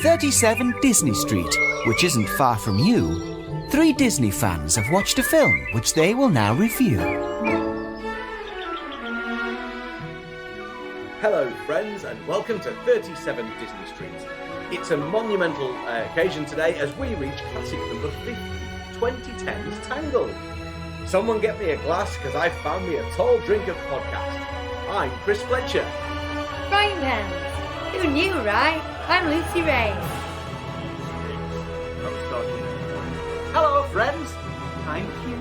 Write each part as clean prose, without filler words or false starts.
37 Disney Street, which isn't far from you, 3 Disney fans have watched a film which they will now review. Hello friends and welcome to 37 Disney Street. It's a monumental occasion today as we reach classic number 50, 2010's Tangled. Someone get me a glass because I found me a tall drink of podcast. I'm Chris Fletcher. Frying pans. Who knew, right? I'm Lucy Ray. Hello friends. I'm Hugh.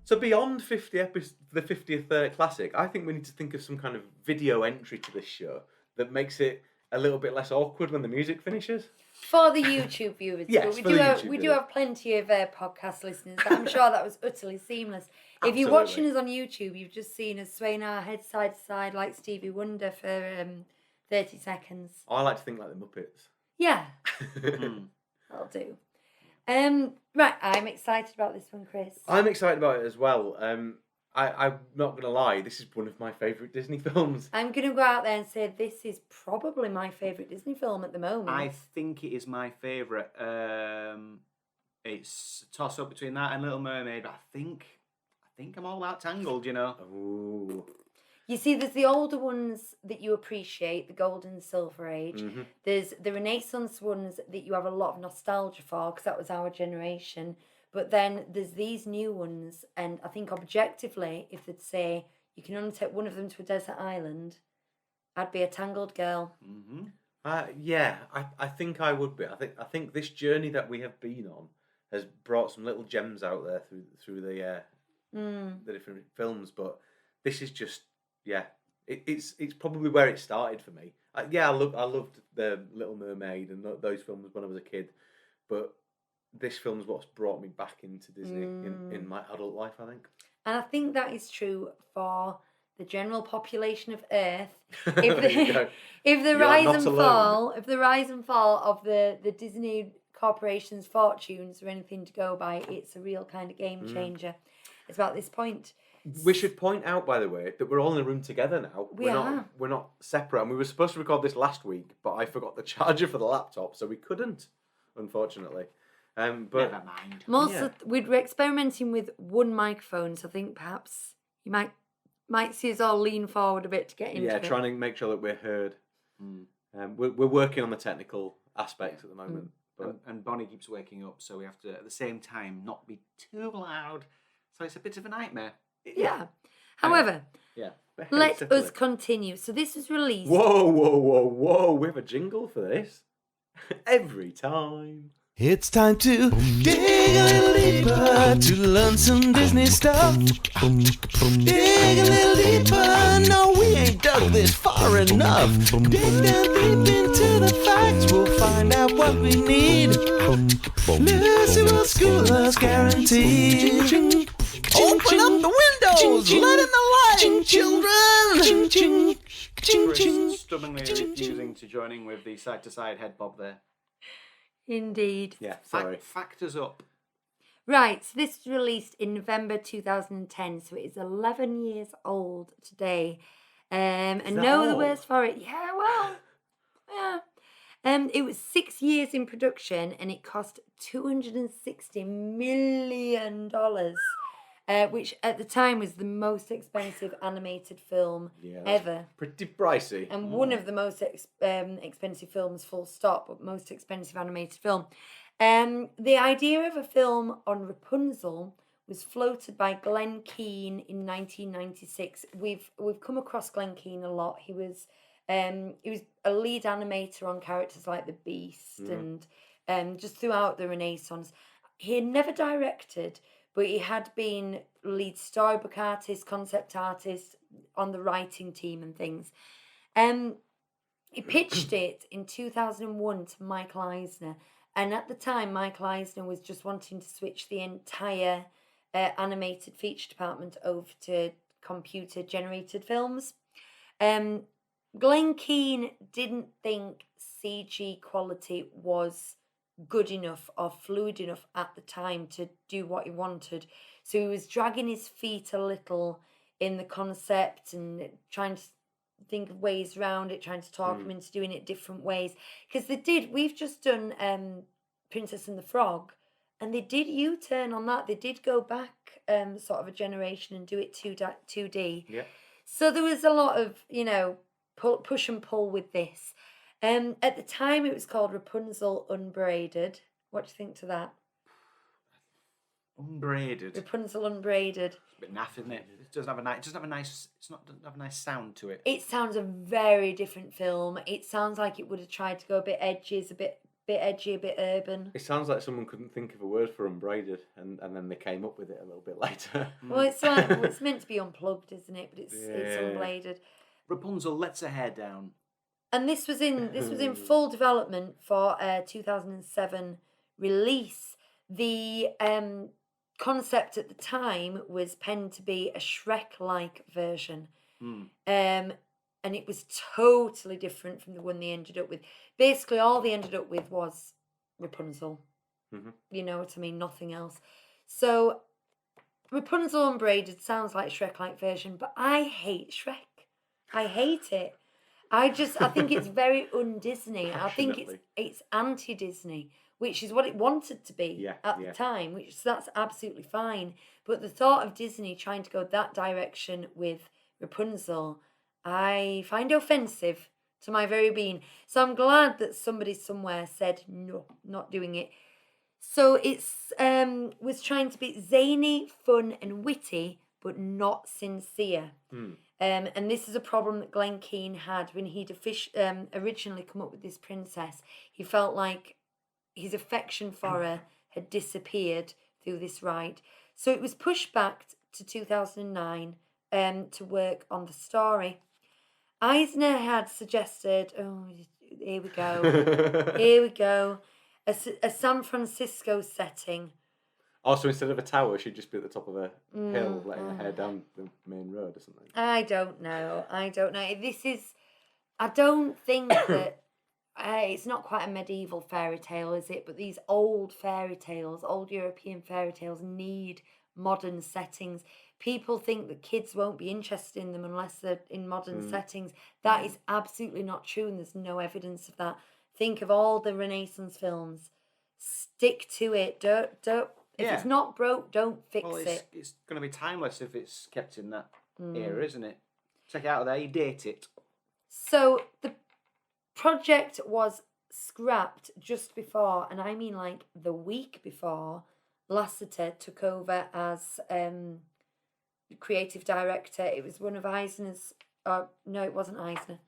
So beyond the 50th classic, I think we need to think of some kind of video entry to this show that makes it a little bit less awkward when the music finishes. For the YouTube viewers, Yes, but we do have plenty of podcast listeners, but I'm sure that was utterly seamless. If you're watching us on YouTube, you've just seen us swaying our heads side to side like Stevie Wonder for 30 seconds. I like to think like the Muppets. Yeah, that'll do. Right, I'm excited about this one, Chris. I'm excited about it as well. I'm not going to lie, this is one of my favourite Disney films. I'm going to go out there and say this is probably my favourite Disney film at the moment. I think it is my favourite. It's a toss-up between that and Little Mermaid, but I think I'm all about Tangled, you know. Ooh. You see, there's the older ones that you appreciate, the Golden and Silver Age. Mm-hmm. There's the Renaissance ones that you have a lot of nostalgia for, because that was our generation. But then there's these new ones, and I think objectively, if they'd say you can only take one of them to a desert island, I'd be a Tangled girl. Mm-hmm. I think I would be. I think this journey that we have been on has brought some little gems out there through the different films. But this is just it's probably where it started for me. I loved the Little Mermaid and those films when I was a kid, but this film's what's brought me back into Disney in my adult life, I think. And I think that is true for the general population of Earth. If the rise and fall of the Disney Corporation's fortunes are anything to go by, it's a real kind of game changer. It's about this point. We should point out, by the way, that we're all in a room together now. We're not separate. And we were supposed to record this last week, but I forgot the charger for the laptop, so we couldn't, unfortunately. But never mind. We're experimenting with one microphone, so I think perhaps you might see us all lean forward a bit to get into it. Yeah, trying to make sure that we're heard. We're working on the technical aspects at the moment. And Bonnie keeps waking up, so we have to, at the same time, not be too loud. So it's a bit of a nightmare. Yeah. However, let us continue. So this was released... Whoa. We have a jingle for this. Every time. It's time to dig a little deeper to learn some Disney stuff. Dig a little deeper, no, we ain't dug this far enough. Dig down deep into the facts, we'll find out what we need. Lucy will school us, guaranteed. Open up the windows, let in the light, children. Chris stubbornly refusing to join in with the side-to-side head bob there. Indeed. Yeah, sorry. Factors up. Right, so this was released in November 2010, so it is 11 years old today. And the worst for it. Yeah, well, yeah. It was 6 years in production, and it cost $260 million. Which at the time was the most expensive animated film ever. Pretty pricey. And one of the most expensive films, full stop, but most expensive animated film. The idea of a film on Rapunzel was floated by Glenn Keane in 1996. We've come across Glenn Keane a lot. He was a lead animator on characters like the Beast and just throughout the Renaissance. He had never directed, but he had been lead storybook artist, concept artist on the writing team and things. He pitched it in 2001 to Michael Eisner. And at the time, Michael Eisner was just wanting to switch the entire animated feature department over to computer-generated films. Glenn Keane didn't think CG quality was good enough or fluid enough at the time to do what he wanted. So he was dragging his feet a little in the concept and trying to think of ways around it, trying to talk him into doing it different ways. Because we've just done Princess and the Frog, and they did U-turn on that. They did go back sort of a generation and do it 2D. Yeah. So there was a lot of, push and pull with this. At the time, it was called Rapunzel Unbraided. What do you think to that? Unbraided. Rapunzel Unbraided. It's a bit naff, isn't it? It doesn't have a nice. Doesn't have a nice sound to it. It sounds a very different film. It sounds like it would have tried to go a bit edgy, a bit edgy, a bit urban. It sounds like someone couldn't think of a word for unbraided, and then they came up with it a little bit later. Well, it's like it's meant to be unplugged, isn't it? But it's unbladed. Rapunzel lets her hair down. And this was in full development for 2007 release. The concept at the time was penned to be a Shrek-like version. And it was totally different from the one they ended up with. Basically, all they ended up with was Rapunzel. You know what I mean? Nothing else. So, Rapunzel Unbraided sounds like a Shrek-like version, but I hate Shrek. I hate it. I think it's very un-Disney. I think it's anti-Disney, which is what it wanted to be at the time, that's absolutely fine. But the thought of Disney trying to go that direction with Rapunzel, I find offensive to my very being. So I'm glad that somebody somewhere said, no, not doing it. So it's was trying to be zany, fun and witty, but not sincere. And this is a problem that Glenn Keane had when he'd originally come up with this princess. He felt like his affection for her had disappeared through this ride. So it was pushed back to 2009 to work on the story. Eisner had suggested, here we go, a San Francisco setting. Also, instead of a tower, she'd just be at the top of a hill, letting her hair down the main road or something. I don't know. I don't think that it's not quite a medieval fairy tale, is it? But these old fairy tales, old European fairy tales, need modern settings. People think that kids won't be interested in them unless they're in modern settings. That is absolutely not true, and there's no evidence of that. Think of all the Renaissance films. Stick to it. Don't. If it's not broke, don't fix it. It's going to be timeless if it's kept in that era, isn't it? Take it out of there, you date it. So the project was scrapped just before, and I mean like the week before, Lasseter took over as creative director. It was one of Eisner's... no, it wasn't Eisner.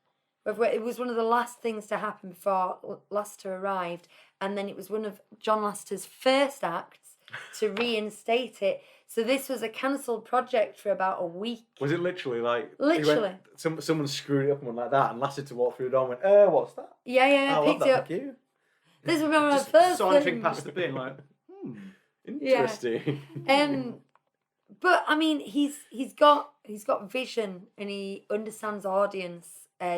It was one of the last things to happen before Lasseter arrived, and then it was one of John Lasseter's first acts to reinstate it. So this was a cancelled project for about a week. Was it literally like... Literally. Someone screwed it up and went like that, and Lasseter walked through the door and went, what's that? Yeah, picked it up. Thank you. This was one of my first Sauntering things. past the bin like, Interesting. But I mean, he's got vision and he understands audience.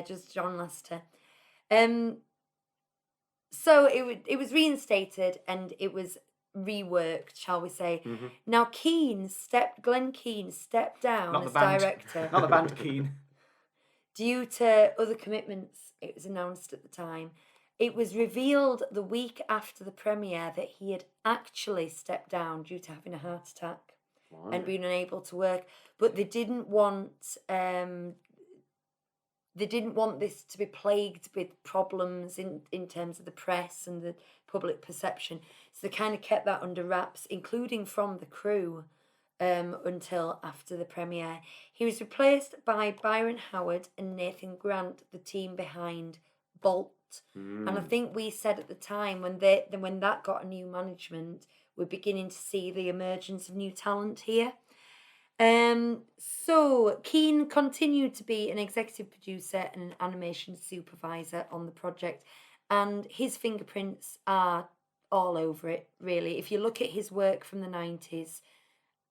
Just John Lasseter. So it was reinstated and it was reworked, shall we say? Now Glenn Keane stepped down as director. Not the band Keane. Due to other commitments, it was announced at the time. It was revealed the week after the premiere that he had actually stepped down due to having a heart attack and being unable to work. But they didn't want this to be plagued with problems in terms of the press and the public perception. So they kind of kept that under wraps, including from the crew, until after the premiere. He was replaced by Byron Howard and Nathan Grant, the team behind Bolt. And I think we said at the time when that got a new management, we're beginning to see the emergence of new talent here. So Keane continued to be an executive producer and an animation supervisor on the project, and his fingerprints are all over it, really. If you look at his work from the 90s,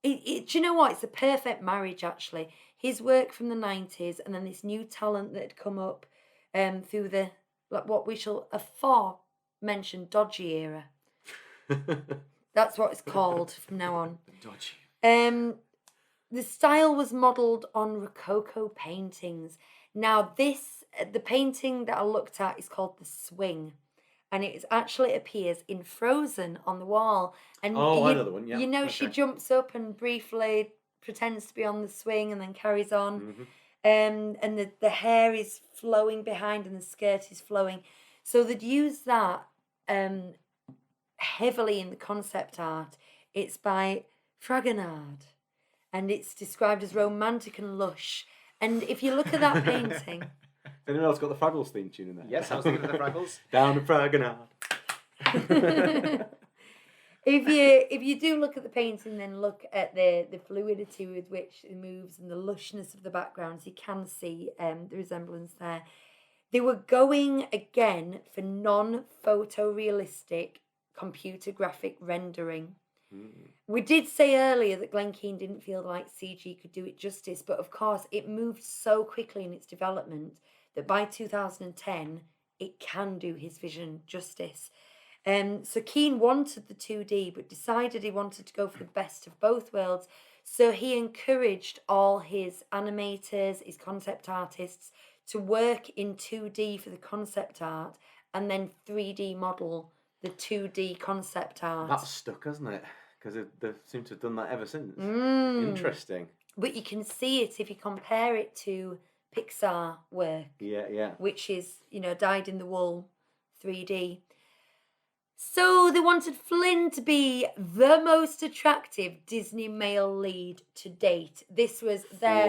do you know what? It's a perfect marriage, actually. His work from the 90s and then this new talent that had come up through the like what we shall aforementioned dodgy era. That's what it's called from now on. Dodgy. The style was modelled on Rococo paintings. Now, the painting that I looked at is called The Swing, and it actually appears in Frozen on the wall. And I know the one. Yeah, you know, she okay. jumps up and briefly pretends to be on the swing and then carries on. Mhm. And the hair is flowing behind and the skirt is flowing. So they'd use that heavily in the concept art. It's by Fragonard, and it's described as romantic and lush. And if you look at that painting, Has anyone else got the Fraggles theme tune in there? Yes, I was thinking of the Fraggles. Down the Fragonard. if you do look at the painting, then look at the fluidity with which it moves and the lushness of the backgrounds, you can see the resemblance there. They were going again for non-photorealistic computer graphic rendering. We did say earlier that Glen Keane didn't feel like CG could do it justice, but of course it moved so quickly in its development that by 2010 it can do his vision justice. So Keane wanted the 2D, but decided he wanted to go for the best of both worlds. So he encouraged all his animators, his concept artists, to work in 2D for the concept art and then 3D model the 2D concept art. That's stuck, hasn't it? Because they seem to have done that ever since. Interesting. But you can see it if you compare it to Pixar work. Yeah. Which is, dyed-in-the-wool 3D. So they wanted Flynn to be the most attractive Disney male lead to date. This was their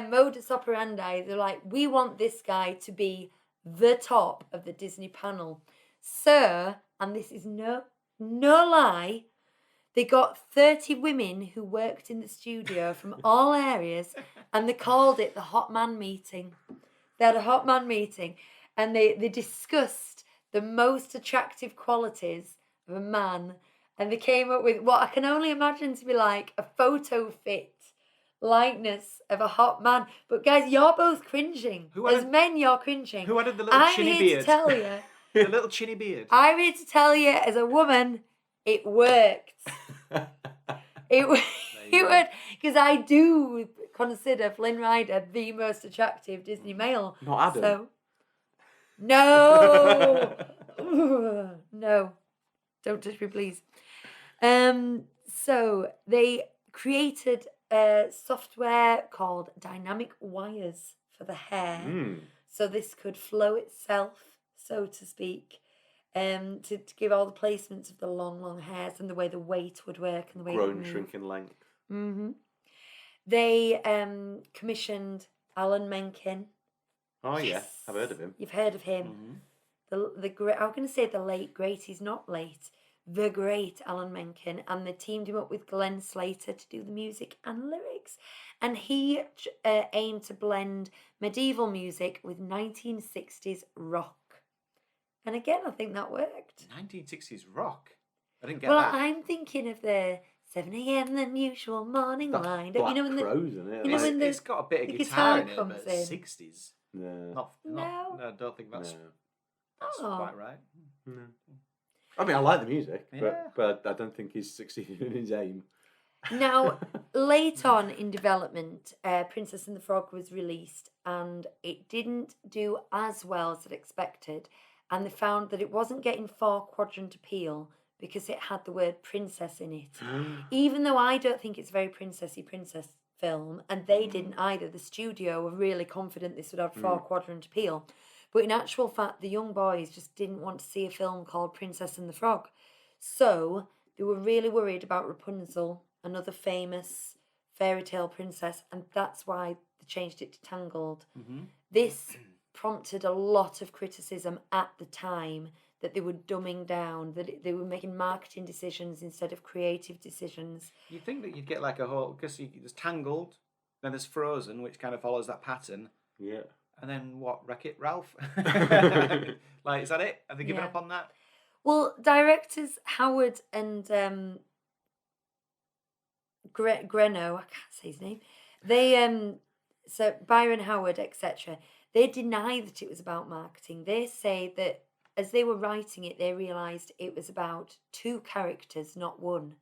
modus operandi. They're like, we want this guy to be the top of the Disney panel. Sir, and this is no lie, they got 30 women who worked in the studio from all areas, and they called it the Hot Man Meeting. They had a Hot Man Meeting, and they discussed the most attractive qualities of a man, and they came up with what I can only imagine to be like a photo fit likeness of a hot man. But guys, you're both cringing. Men, you're cringing. Who added the little chinny beard? I'm here to tell you. The little chinny beard. I'm here to tell you, as a woman, it worked. It would, because I do consider Flynn Rider the most attractive Disney male. Not Adam. So, no, no, don't touch me, please. So they created a software called Dynamic Wires for the hair, so this could flow itself, so to speak. To give all the placements of the long hairs and the way the weight would work and the way it would Grown, move. shrink in length. They commissioned Alan Menken. Oh yeah, I've heard of him. You've heard of him. The great. I'm going to say the late great. He's not late. The great Alan Menken, and they teamed him up with Glenn Slater to do the music and lyrics. And he aimed to blend medieval music with 1960s rock. And again, I think that worked. 1960s rock. I didn't get that. that. Well, I'm thinking of the 7 a.m. the usual morning wind. Black when Crows, isn't it? It's got a bit of guitar in it, but 60s. No. No, I don't think that's quite right. No. I mean, I like the music, but I don't think he's succeeded in his aim. Now, late on in development, Princess and the Frog was released, and it didn't do as well as it expected. And they found that it wasn't getting 4-quadrant appeal because it had the word princess in it. Even though I don't think it's a very princess film, and they didn't either. The studio were really confident this would have 4-quadrant appeal. But in actual fact, the young boys just didn't want to see a film called Princess and the Frog. So they were really worried about Rapunzel, another famous fairy tale princess, and that's why they changed it to Tangled. This prompted a lot of criticism at the time that they were dumbing down, that they were making marketing decisions instead of creative decisions. You'd think that you'd get like a whole, because there's Tangled, then there's Frozen, which kind of follows that pattern. Yeah. And then what, Wreck-It Ralph? Like, is that it? Have they given up on that? Well, directors Howard and Greno, I can't say his name, they, so Byron Howard, etc., they deny that it was about marketing. They say that as they were writing it, they realised it was about two characters, not one,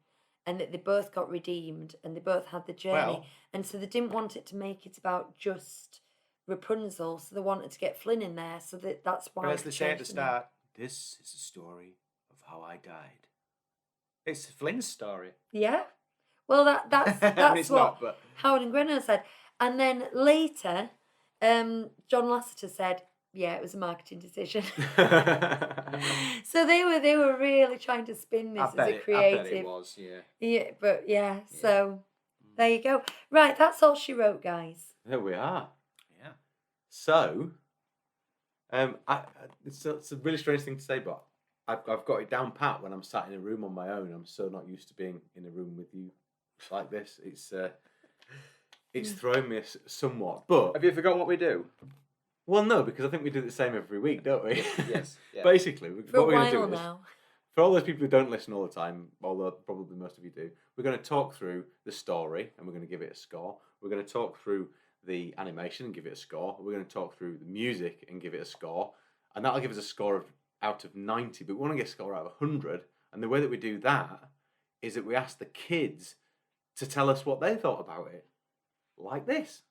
and that they both got redeemed and they both had the journey. Well- and so they didn't want it to make it about just Rapunzel, so they wanted to get Flynn in there, so that's why. But as they say at the changed name. start, this is a story of how I died. It's Flynn's story. Yeah. Well, that's I mean, that's it's what not, but Howard and Grennan said. And then later, John Lasseter said, "Yeah, it was a marketing decision." So they were really trying to spin this as a creative. I bet it was, yeah. Yeah, but yeah. So there you go. Right, that's all she wrote, guys. There we are. Yeah. So, it's a really strange thing to say, but I've got it down pat when I'm sat in a room on my own. I'm so not used to being in a room with you like this. It's thrown me somewhat. But Have you forgotten what we do? well, no, because I think we do the same every week, don't we? Yes. Yeah. Basically, For what a we're going to while do is, now. for all those people who don't listen all the time, although probably most of you do, we're going to talk through the story and we're going to give it a score. We're going to talk through the animation and give it a score. We're going to talk through the music and give it a score. And that'll give us a score out of 90, but we want to get a score out of 100. And the way that we do that is that we ask the kids to tell us what they thought about it. Like this.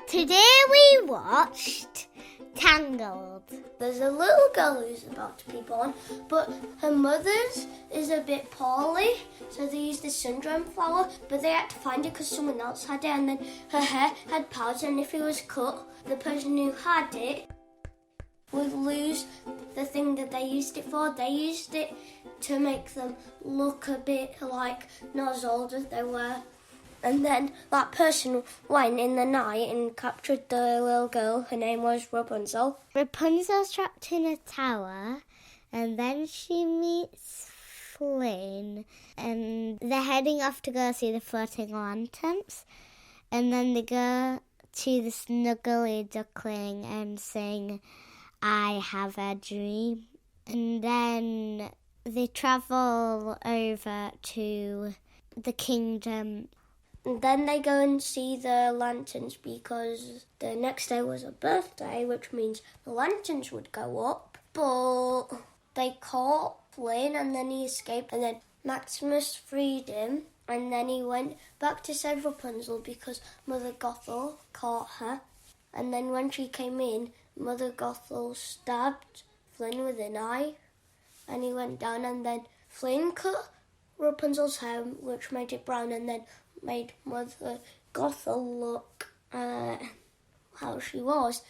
Today we watched Tangled. There's a little girl who's about to be born, but her mother's is a bit poorly, so they used the syndrome flower, but they had to find it because someone else had it, and then her hair had powder, and if it was cut, the person who had it would lose the thing that they used it for. They used it to make them look a bit like not as old as they were. And then that person went in the night and captured the little girl. Her name was Rapunzel. Rapunzel's trapped in a tower, and then she meets Flynn, and they're heading off to go see the floating lanterns. And then they go to the snuggly duckling and sing, "I Have a Dream." And then they travel over to the kingdom. And then they go and see the lanterns because the next day was a birthday, which means the lanterns would go up. But they caught Flynn and then he escaped, and then Maximus freed him, and then he went back to save Rapunzel because Mother Gothel caught her. And then when she came in, Mother Gothel stabbed Flynn with a knife and he went down, and then Flynn cut Rapunzel's hair, which made it brown, and then made Mother Gothel look how she was.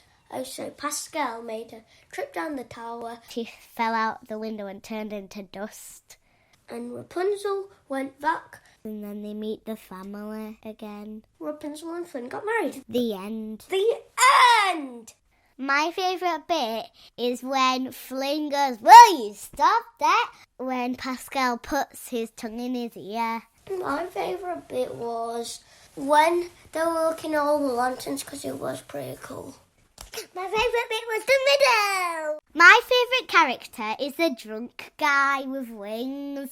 So Pascal made her trip down the tower. She fell out the window and turned into dust. And Rapunzel went back. And then they meet the family again. Rapunzel and Flynn got married. The end. The end! My favourite bit is when Flynn goes, "Will you stop that?" When Pascal puts his tongue in his ear. My favourite bit was when they were looking at all the lanterns because it was pretty cool. My favourite bit was the middle. My favourite character is the drunk guy with wings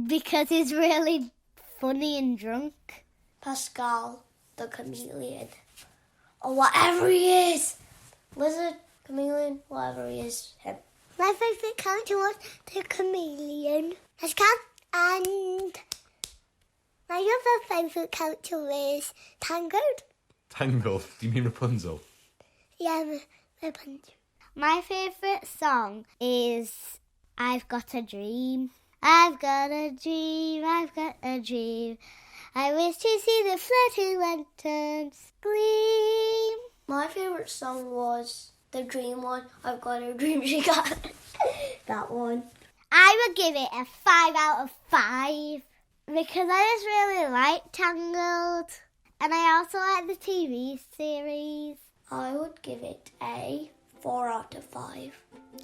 because he's really funny and drunk. Pascal, the chameleon. Or whatever he is. Lizard, chameleon, whatever he is, him. My favourite character was the chameleon. Pascal, and my other favourite character is Tangled. Tangled? Do you mean Rapunzel? Yeah, Rapunzel. My favourite song is I've Got a Dream. I've got a dream, I've got a dream. I wish to see the floating lanterns gleam. My favourite song was the dream one. I've got a dream, she got that one. I would give it a 5 out of 5 because I just really like Tangled. And I also like the TV series. I would give it a 4 out of 5.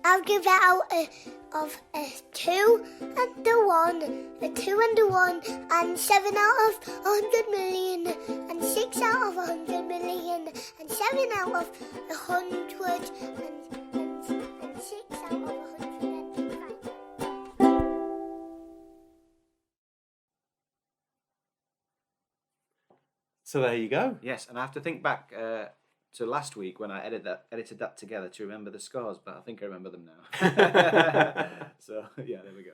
I'll give it out of a 2 and a 1, a 2 and a 1, and 7 out of 100 million, and 6 out of 100 million, and 7 out of 100, and 6 out of 105. So there you go. Yes, and I have to think back to last week when I edited that together to remember the scores, but I think I remember them now. So yeah, there we go.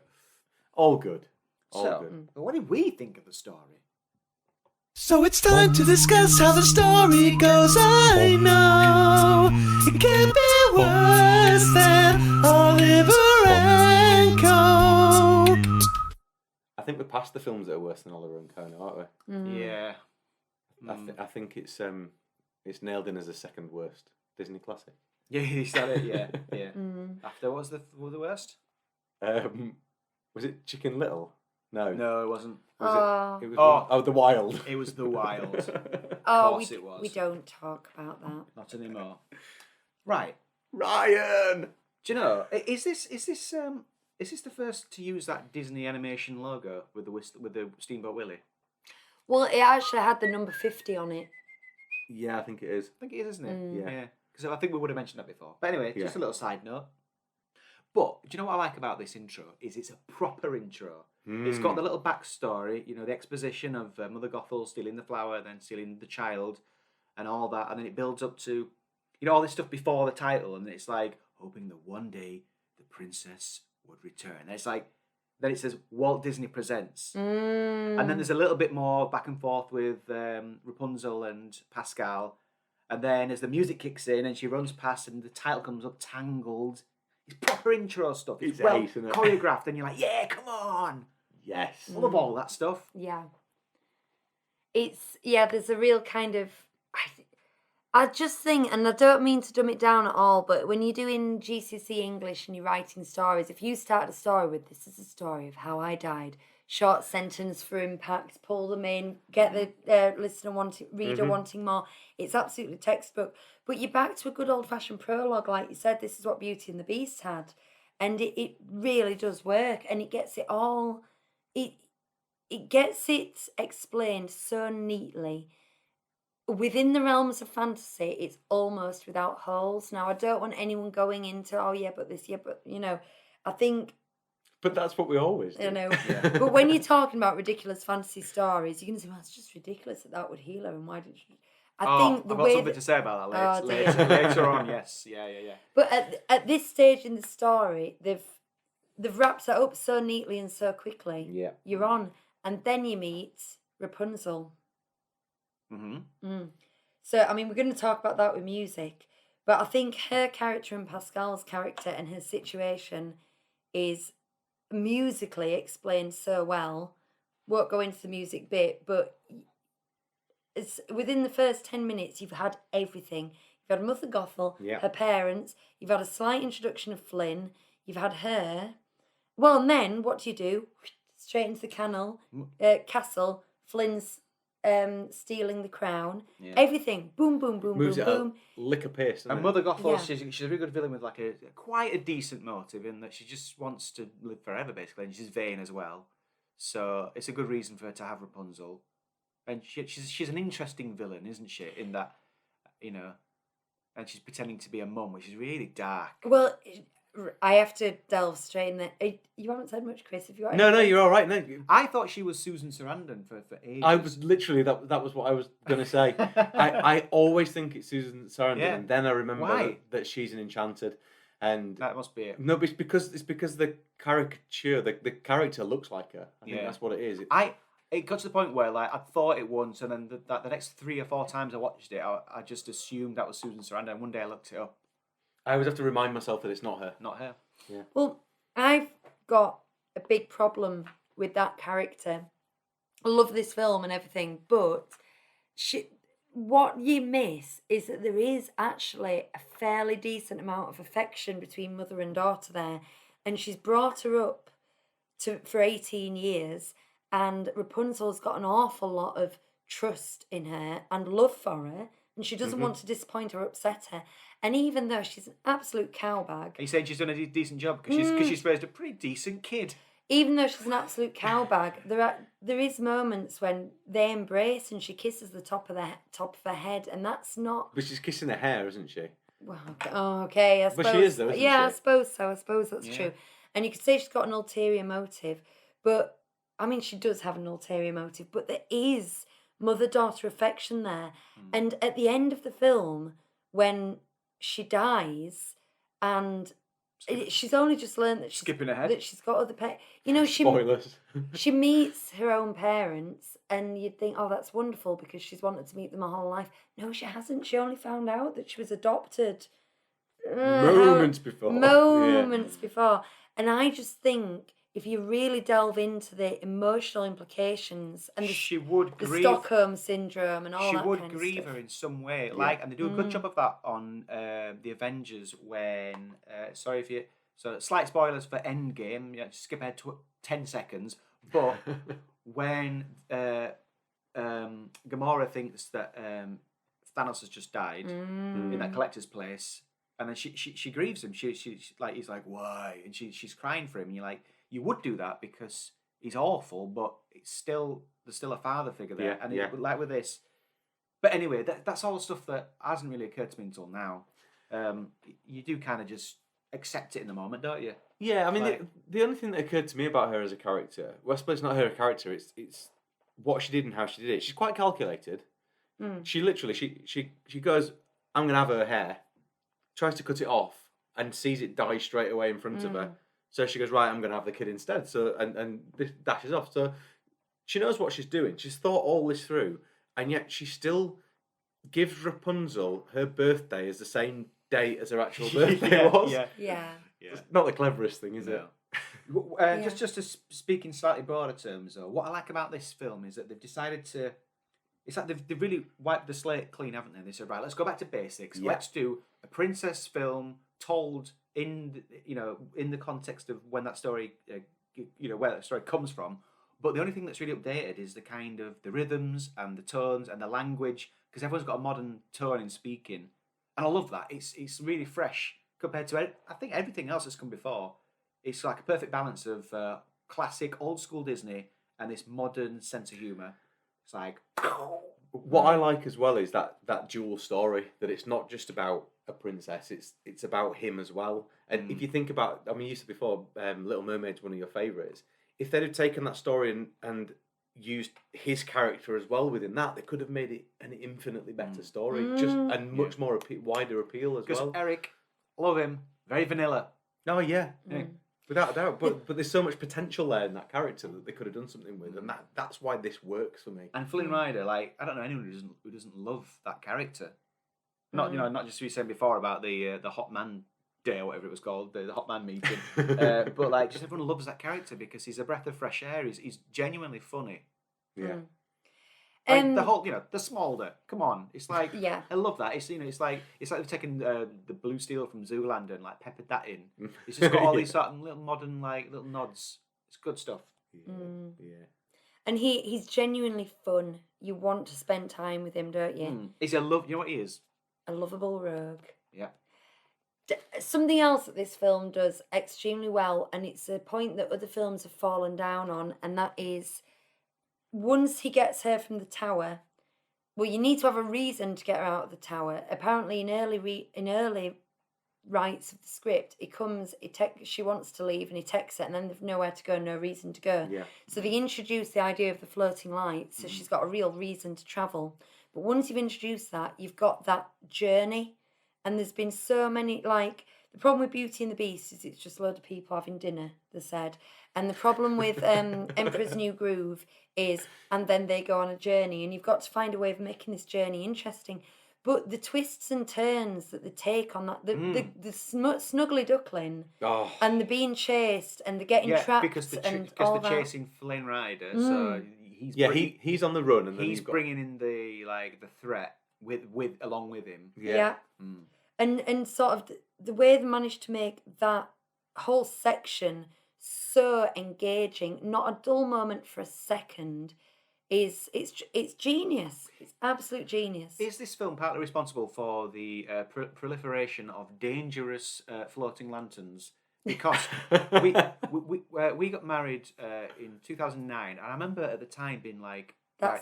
All good. All So, good. but what did we think of the story? So it's time to discuss how the story goes. I know it can't be worse than Oliver and Coke. I think we're past the films that are worse than Oliver and Conan, aren't we? Yeah. I think it's nailed in as the second worst Disney classic. Yeah, he said it. Yeah, yeah. After what was the worst? Was it Chicken Little? No. No, it wasn't. It was The Wild. It was The Wild. Oh, course it was. we don't talk about that. Not anymore. Right. Ryan. Do you know? Is this the first to use that Disney animation logo with the Steamboat Willie? Well, it actually had the number 50 on it. Yeah, I think it is. I think it is, isn't it? Yeah. Because I think we would have mentioned that before. But anyway, just a Yeah. little side note. But do you know what I like about this intro? Is it's a proper intro. It's got the little backstory, the exposition of Mother Gothel stealing the flower, then stealing the child, and all that, and then it builds up to, all this stuff before the title, and it's like hoping that one day the princess would return. And it's like, then it says Walt Disney Presents, and then there's a little bit more back and forth with Rapunzel and Pascal, and then as the music kicks in and she runs past and the title comes up, Tangled. It's proper intro stuff. It's well ace, isn't it? choreographed, and you're like, yeah, come on. Yes. I love all that stuff. Yeah. There's a real kind of, I just think, and I don't mean to dumb it down at all, but when you're doing GCSE English and you're writing stories, if you start a story with, this is a story of how I died, short sentence for impact, pull them in, get the reader wanting more, it's absolutely textbook. But you're back to a good old-fashioned prologue, like you said, this is what Beauty and the Beast had. And it really does work, and it gets it all... It gets it explained so neatly. Within the realms of fantasy, it's almost without holes. Now, I don't want anyone going into, I think... But that's what we always do. I know. But when you're talking about ridiculous fantasy stories, you're going to say, well, it's just ridiculous that would heal her, and why did she... I've got something to say about that later on, yes. Yeah. But at this stage in the story, they've wrapped it up so neatly and so quickly. Yeah. You're on. And then you meet Rapunzel. So, I mean, we're going to talk about that with music. But I think her character and Pascal's character and her situation is musically explained so well. Won't go into the music bit, but it's within the first 10 minutes, you've had everything. You've had Mother Gothel, her parents, you've had a slight introduction of Flynn, you've had her. Well, and then what do? Straight into the castle, Flynn's stealing the crown. Yeah. Everything. Boom, boom, boom, Moves boom, it boom. Lick a pace. And Mother Gothel, she's a very good villain with like quite a decent motive in that she just wants to live forever, basically, and she's vain as well. So it's a good reason for her to have Rapunzel. And she's an interesting villain, isn't she? In that, and she's pretending to be a mum, which is really dark. Well, I have to delve straight in there. You haven't said much, Chris. If you are No, you're all right. No, I thought she was Susan Sarandon for ages. I was literally that was what I was going to say. I always think it's Susan Sarandon, and then I remember that she's an Enchanted, and that must be it. No, but it's because the caricature, the character looks like her. I think that's what it is. It got to the point where like I thought it once, and then the next 3 or 4 times I watched it, I just assumed that was Susan Sarandon. And one day I looked it up. I always have to remind myself that it's not her. Not her. Yeah. Well, I've got a big problem with that character. I love this film and everything, but what you miss is that there is actually a fairly decent amount of affection between mother and daughter there, and she's brought her up for 18 years, and Rapunzel's got an awful lot of trust in her and love for her, and she doesn't want to disappoint or upset her. And even though she's an absolute cowbag... Are you saying she's done a decent job? Because she's raised a pretty decent kid. Even though she's an absolute cowbag, there is moments when they embrace and she kisses the top of her head, and that's not... But she's kissing her hair, isn't she? Well, okay, I suppose... But she is, though, isn't she? I suppose so. I suppose that's true. And you could say she's got an ulterior motive, but... I mean, she does have an ulterior motive, but there is mother-daughter affection there. And at the end of the film, when she dies, and she's only just learned that Skipping ahead. that she's got other you know, Spoilers. she meets her own parents, and you'd think, oh, that's wonderful because she's wanted to meet them her whole life. No, she hasn't. She only found out that she was adopted Moments before. moments before. And I just think if you really delve into the emotional implications and She would the grieve. Stockholm syndrome and all She that would kind of grieve stuff. her in some way, and they do a good job of that on the Avengers when. Sorry if you. So slight spoilers for Endgame. Yeah, skip ahead to 10 seconds. But when Gamora thinks that Thanos has just died in that collector's place, and then she grieves him. She's like, he's like, why? And she's crying for him. And you're like, you would do that because he's awful, but there's still a father figure there. Like with this. But anyway, that's all stuff that hasn't really occurred to me until now. You do kind of just accept it in the moment, don't you? Yeah, I mean, the only thing that occurred to me about her as a character, well, I suppose it's not her character, it's what she did and how she did it. She's quite calculated. She literally, she goes, I'm going to have her hair, tries to cut it off, and sees it die straight away in front of her. So she goes, right, I'm going to have the kid instead. So and this dashes off. So she knows what she's doing. She's thought all this through, and yet she still gives Rapunzel her birthday as the same date as her actual birthday was. Yeah. It's not the cleverest thing, is it? Just to speak in slightly broader terms, though, what I like about this film is that they've decided to. It's like they've really wiped the slate clean, haven't they? They said, right, let's go back to basics. Yeah. Let's do a princess film told in the context of when that story, where that story comes from. But the only thing that's really updated is the kind of the rhythms and the tones and the language, because everyone's got a modern tone in speaking, and I love that. It's really fresh compared to I think everything else that's come before. It's like a perfect balance of classic old school Disney and this modern sense of humour. It's like what I like as well is that dual story, that it's not just about a princess, it's about him as well. And if you think about, I mean, you said before, Little Mermaid's one of your favourites. If they'd have taken that story and used his character as well within that, they could have made it an infinitely better story, much more wider appeal as well. Because Eric, love him, very vanilla. Oh yeah. Without a doubt, but there's so much potential there in that character that they could have done something with, and that's why this works for me. And Flynn Rider, like, I don't know anyone who doesn't love that character. Not not just what you said before about the Hot Man Day or whatever it was called, the Hot Man meeting, but like just everyone loves that character because he's a breath of fresh air. He's genuinely funny. Yeah. Like the whole, the Smolder. Come on, it's like I love that. It's it's like they've taken the Blue Steel from Zoolander and like peppered that in. It's just got all these sort of little modern like little nods. It's good stuff. Yeah. And he's genuinely fun. You want to spend time with him, don't you? He's a love. You know what he is? A lovable rogue. Yeah. Something else that this film does extremely well, and it's a point that other films have fallen down on, and that is once he gets her from the tower, well, you need to have a reason to get her out of the tower. Apparently, in early writes of the script, she wants to leave, and he texts her, and then they've nowhere to go, no reason to go. Yeah. So they introduce the idea of the floating lights, so she's got a real reason to travel. But once you've introduced that, you've got that journey, and there's been so many, like, the problem with Beauty and the Beast is it's just a load of people having dinner, they said. And the problem with Emperor's New Groove is, and then they go on a journey, and you've got to find a way of making this journey interesting. But the twists and turns that they take on that, the snuggly duckling, and the being chased, and the getting trapped, because and they're that. chasing Flynn Rider, so he's on the run, and then he's bringing in the threat along with him. Yeah. And sort of the way they managed to make that whole section so engaging, not a dull moment for a second, it's genius. It's absolute genius. Is this film partly responsible for the proliferation of dangerous floating lanterns? Because we got married in 2009, and I remember at the time being like, I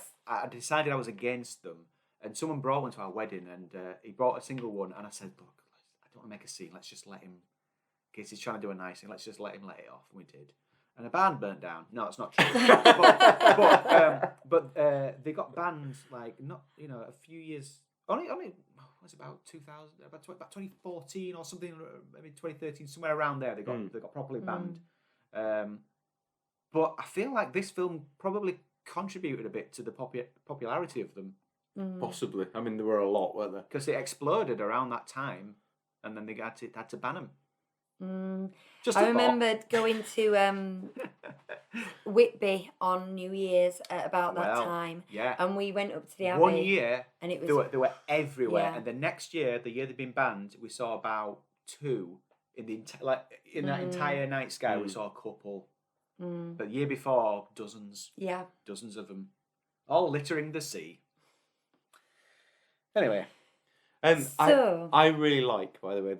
decided I was against them, and someone brought one to our wedding, and he brought a single one, and I said, look, I don't want to make a scene. Let's just let him. In case he's trying to do a nice thing, let's just let him let it off. And we did. and a barn burnt down. No, it's not true. but they got banned like a few years. Only was about 2000, about 2014 or something, maybe 2013, somewhere around there. They got properly banned. But I feel like this film probably contributed a bit to the popularity of them. Possibly. I mean, there were a lot, weren't there? Because it exploded around that time, and then they had to ban them. Just I remembered going to Whitby on New Year's at about that time. Yeah. And we went up to the Abbey. 1 year, and it was they were everywhere. Yeah. And the next year, the year they'd been banned, we saw about 2 in the that entire night sky. We saw a couple. But the year before, dozens. Yeah. Dozens of them, all littering the sea. Anyway, And So- I really like, by the way,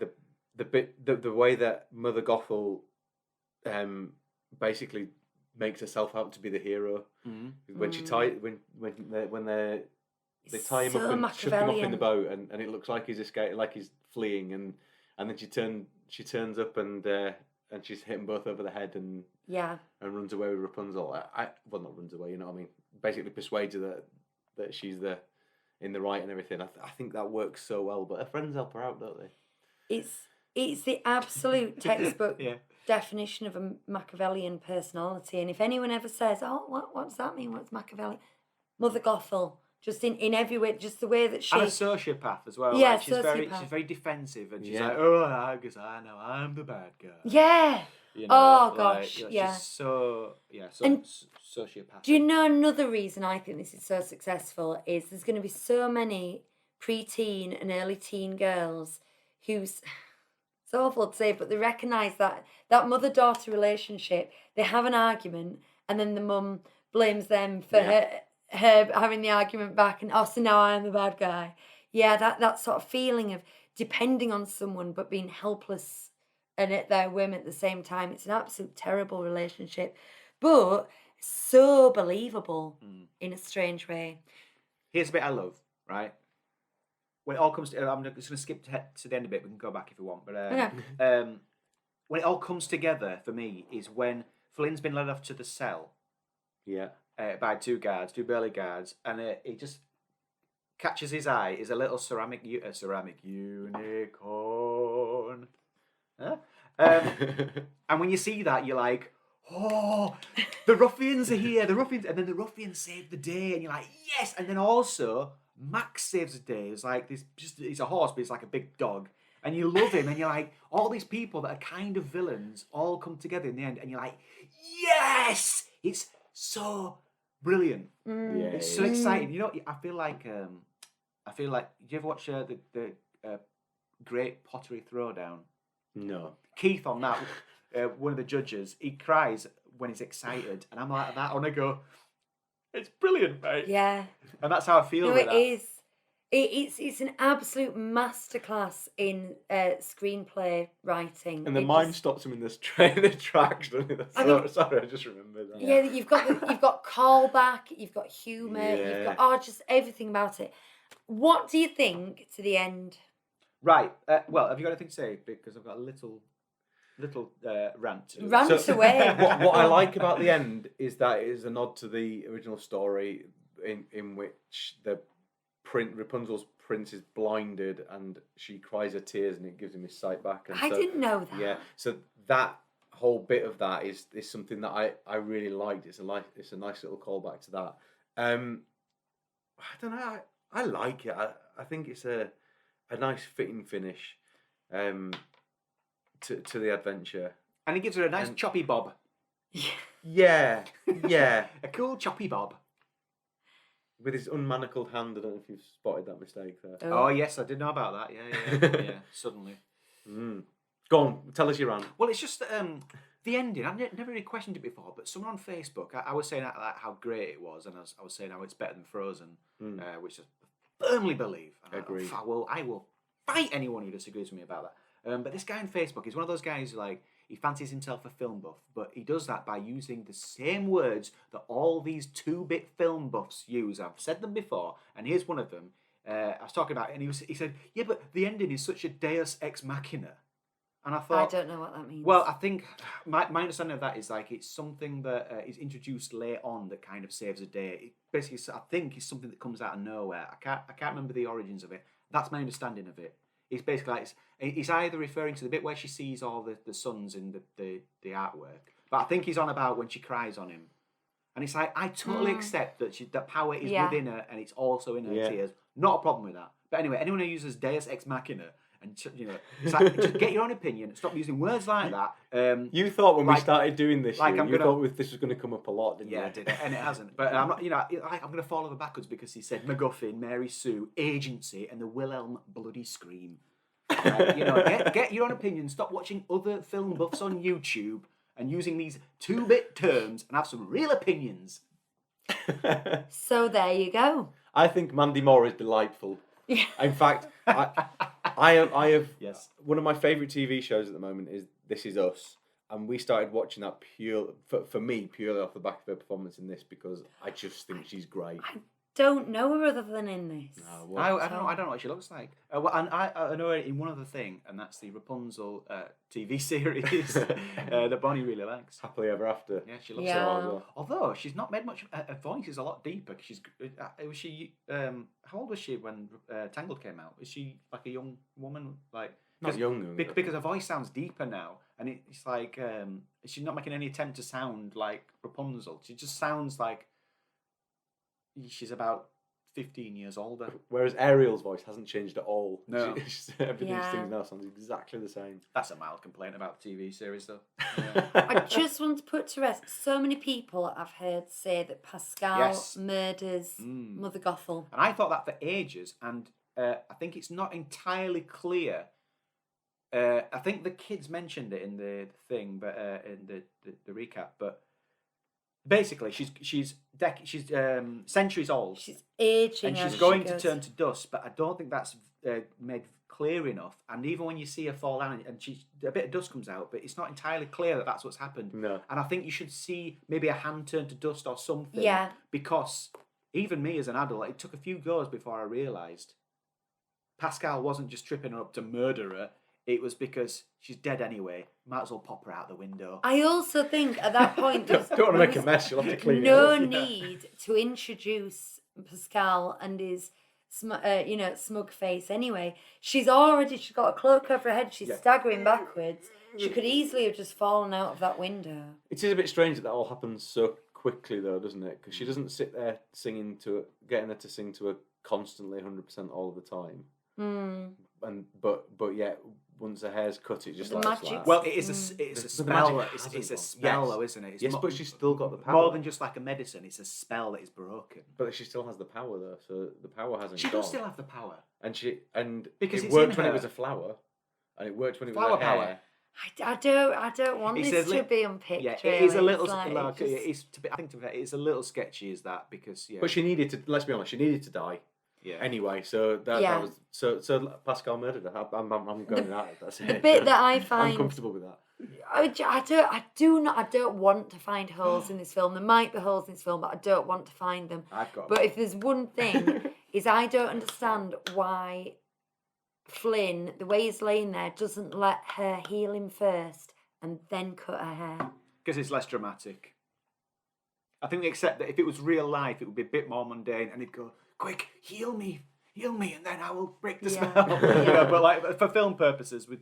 the way that Mother Gothel basically makes herself out to be the hero when she when they tie him So up and shove him off in Machiavellian. the boat, and it looks like he's escaping, like he's fleeing, and then she turns up and she's hit them both over the head and runs away with Rapunzel. Well, not runs away, you know what I mean? Basically persuades her that she's in the right and everything. I think that works so well, but her friends help her out, don't they? It's the absolute textbook definition of a Machiavellian personality. And if anyone ever says, "Oh, what does that mean? What's Machiavelli?" Mother Gothel, just in every way, just the way that she. And a sociopath as well. Yeah, like, she's sociopath. very defensive, and she's like, "Oh, I guess I know I'm the bad guy." Yeah. You Oh, gosh, yeah. She's so And sociopathic. Do you know another reason I think this is so successful is there's going to be so many pre-teen and early teen girls who's it's awful to say, but they recognise that mother-daughter relationship. They have an argument, and then the mum blames them for her having the argument back, and so now I'm the bad guy. Yeah, that sort of feeling of depending on someone but being helpless and at their whim at the same time. It's an absolute terrible relationship, but so believable in a strange way. Here's a bit I love, right? When it all comes to, I'm just going to skip to the end a bit. We can go back if we want, but when it all comes together for me is when Flynn's been led off to the cell, by two burly guards, and he just catches his eye is a little ceramic unicorn. Huh? And when you see that, you're like, oh, the ruffians are here, and then the ruffians save the day, and you're like, yes. And then also Max saves the day. It's like he's a horse, but he's like a big dog, and you love him, and you're like, all these people that are kind of villains all come together in the end, and you're like, yes, it's so brilliant. It's so exciting. You know, I feel like. Did you ever watch the Great Pottery Throwdown? No. Keith on that, one of the judges, he cries when he's excited, and I'm like that, and I go, it's brilliant, mate. Yeah. And that's how I feel No, with it that. is. It's an absolute masterclass in screenplay writing. And the It mime just- stops him in the tracks, doesn't it? Sorry, I just remembered that. Yeah, you've got callback, you've got humour, you've got just everything about it. What do you think to the end? Right. Well, have you got anything to say? Because I've got a little rant. Rant away. What I like about the end is that it is a nod to the original story in which Rapunzel's prince is blinded and she cries her tears and it gives him his sight back. And I didn't know that. Yeah, so that whole bit of that is something that I really liked. It's a nice little callback to that. I don't know. I like it. I think it's a nice fitting finish to the adventure. And he gives her a nice choppy bob. Yeah. A cool choppy bob. With his unmanacled hand. I don't know if you've spotted that mistake there. Oh yes, I did know about that. Yeah. Suddenly. Go on, tell us your rant. Well, it's just the ending. I've never really questioned it before, but someone on Facebook, I was saying how great it was, and I was saying how it's better than Frozen, which I firmly believe. Agreed. I will fight anyone who disagrees with me about that. But this guy on Facebook is one of those guys who, like, he fancies himself a film buff, but he does that by using the same words that all these 2-bit film buffs use. I've said them before, and here's one of them. I was talking about it, and he said, yeah, but the ending is such a deus ex machina. And I I thought, don't know what that means. well, I think my understanding of that is like it's something that is introduced late on that kind of saves a day. It basically, I think it's something that comes out of nowhere. I can't remember the origins of it. That's my understanding of it. It's basically like it's either referring to the bit where she sees all the sons in the artwork, but I think he's on about when she cries on him. And it's like, I totally accept that that power is within her and it's also in her tears. Not a problem with that. But anyway, anyone who uses Deus Ex Machina, and it's like, just get your own opinion. Stop using words like that. You thought when we started doing this, like you thought this was going to come up a lot, didn't you? Yeah, I did, and it hasn't. But I'm not, I'm going to fall over backwards because he said MacGuffin, Mary Sue, agency, and the Wilhelm bloody scream. Get your own opinion. Stop watching other film buffs on YouTube and using these 2-bit terms and have some real opinions. So there you go. I think Mandy Moore is delightful. In fact, I have Yes. one of my favourite TV shows at the moment is This Is Us, and we started watching that for me purely off the back of her performance in this because I just think she's great. I don't know her other than in this. I don't know what she looks like. And I know her in one other thing, and that's the Rapunzel TV series that Bonnie really likes. Happily Ever After. Yeah, she loves Yeah. her as well. Although she's not made much. Her voice is a lot deeper. She's was she? How old was she when Tangled came out? Is she like a young woman? Like Not young. because her voice sounds deeper now, and it's like she's not making any attempt to sound like Rapunzel. She just sounds like she's about 15 years older. Whereas Ariel's voice hasn't changed at all. No. Everything she sings now sounds exactly the same. That's a mild complaint about the TV series, though. I just want to put to rest, so many people I've heard say that Pascal murders Mother Gothel. And I thought that for ages, and I think it's not entirely clear. I think the kids mentioned it in the thing, but in the recap. But basically, she's centuries old. She's aging, and she's as going she to goes. turn to dust. But I don't think that's made clear enough. And even when you see her fall down, and a bit of dust comes out, but it's not entirely clear that that's what's happened. No. And I think you should see maybe a hand turn to dust or something. Yeah. Because even me as an adult, it took a few goes before I realised Pascal wasn't just tripping her up to murder her. It was because she's dead anyway. Might as well pop her out the window. I also think at that point Don't want to make a mess. You'll have to clean no it up. need to introduce Pascal and his smug face anyway. She's got a cloak over her head. She's staggering backwards. She could easily have just fallen out of that window. It is a bit strange that all happens so quickly, though, doesn't it? Because she doesn't sit there getting her to sing to her constantly, 100% all the time. And but yet, once her hair's cut, it just The like magic- Well, it's a spell. magic It's a hasn't spell, gone. though, isn't it? It's Yes, but she's still got the power. more than just like a medicine. It's a spell that is broken. But she still has the power, though. So the power hasn't She gone. does still have the power. And Because it it's worked in when it her. was a flower, and it worked when it was Flower her hair. power. I don't want It's this a li- to be unpicked. Yeah, really. it is a little. It's like, I think it's a little sketchy, is that because But she needed to. Let's be honest. She need to die. yeah. Anyway, so that was so Pascal murdered her. I'm going that. That's the it. bit that I I'm find comfortable with that. I don't want to find holes in this film. There might be holes in this film, but I don't want to find them. I've got. But if there's one thing, is I don't understand why Flynn, the way he's laying there, doesn't let her heal him first and then cut her hair. Because it's less dramatic. I think they accept that if it was real life, it would be a bit more mundane, and he'd go, "Quick, heal me, and then I will break the Yeah. spell." Yeah. But like for film purposes, we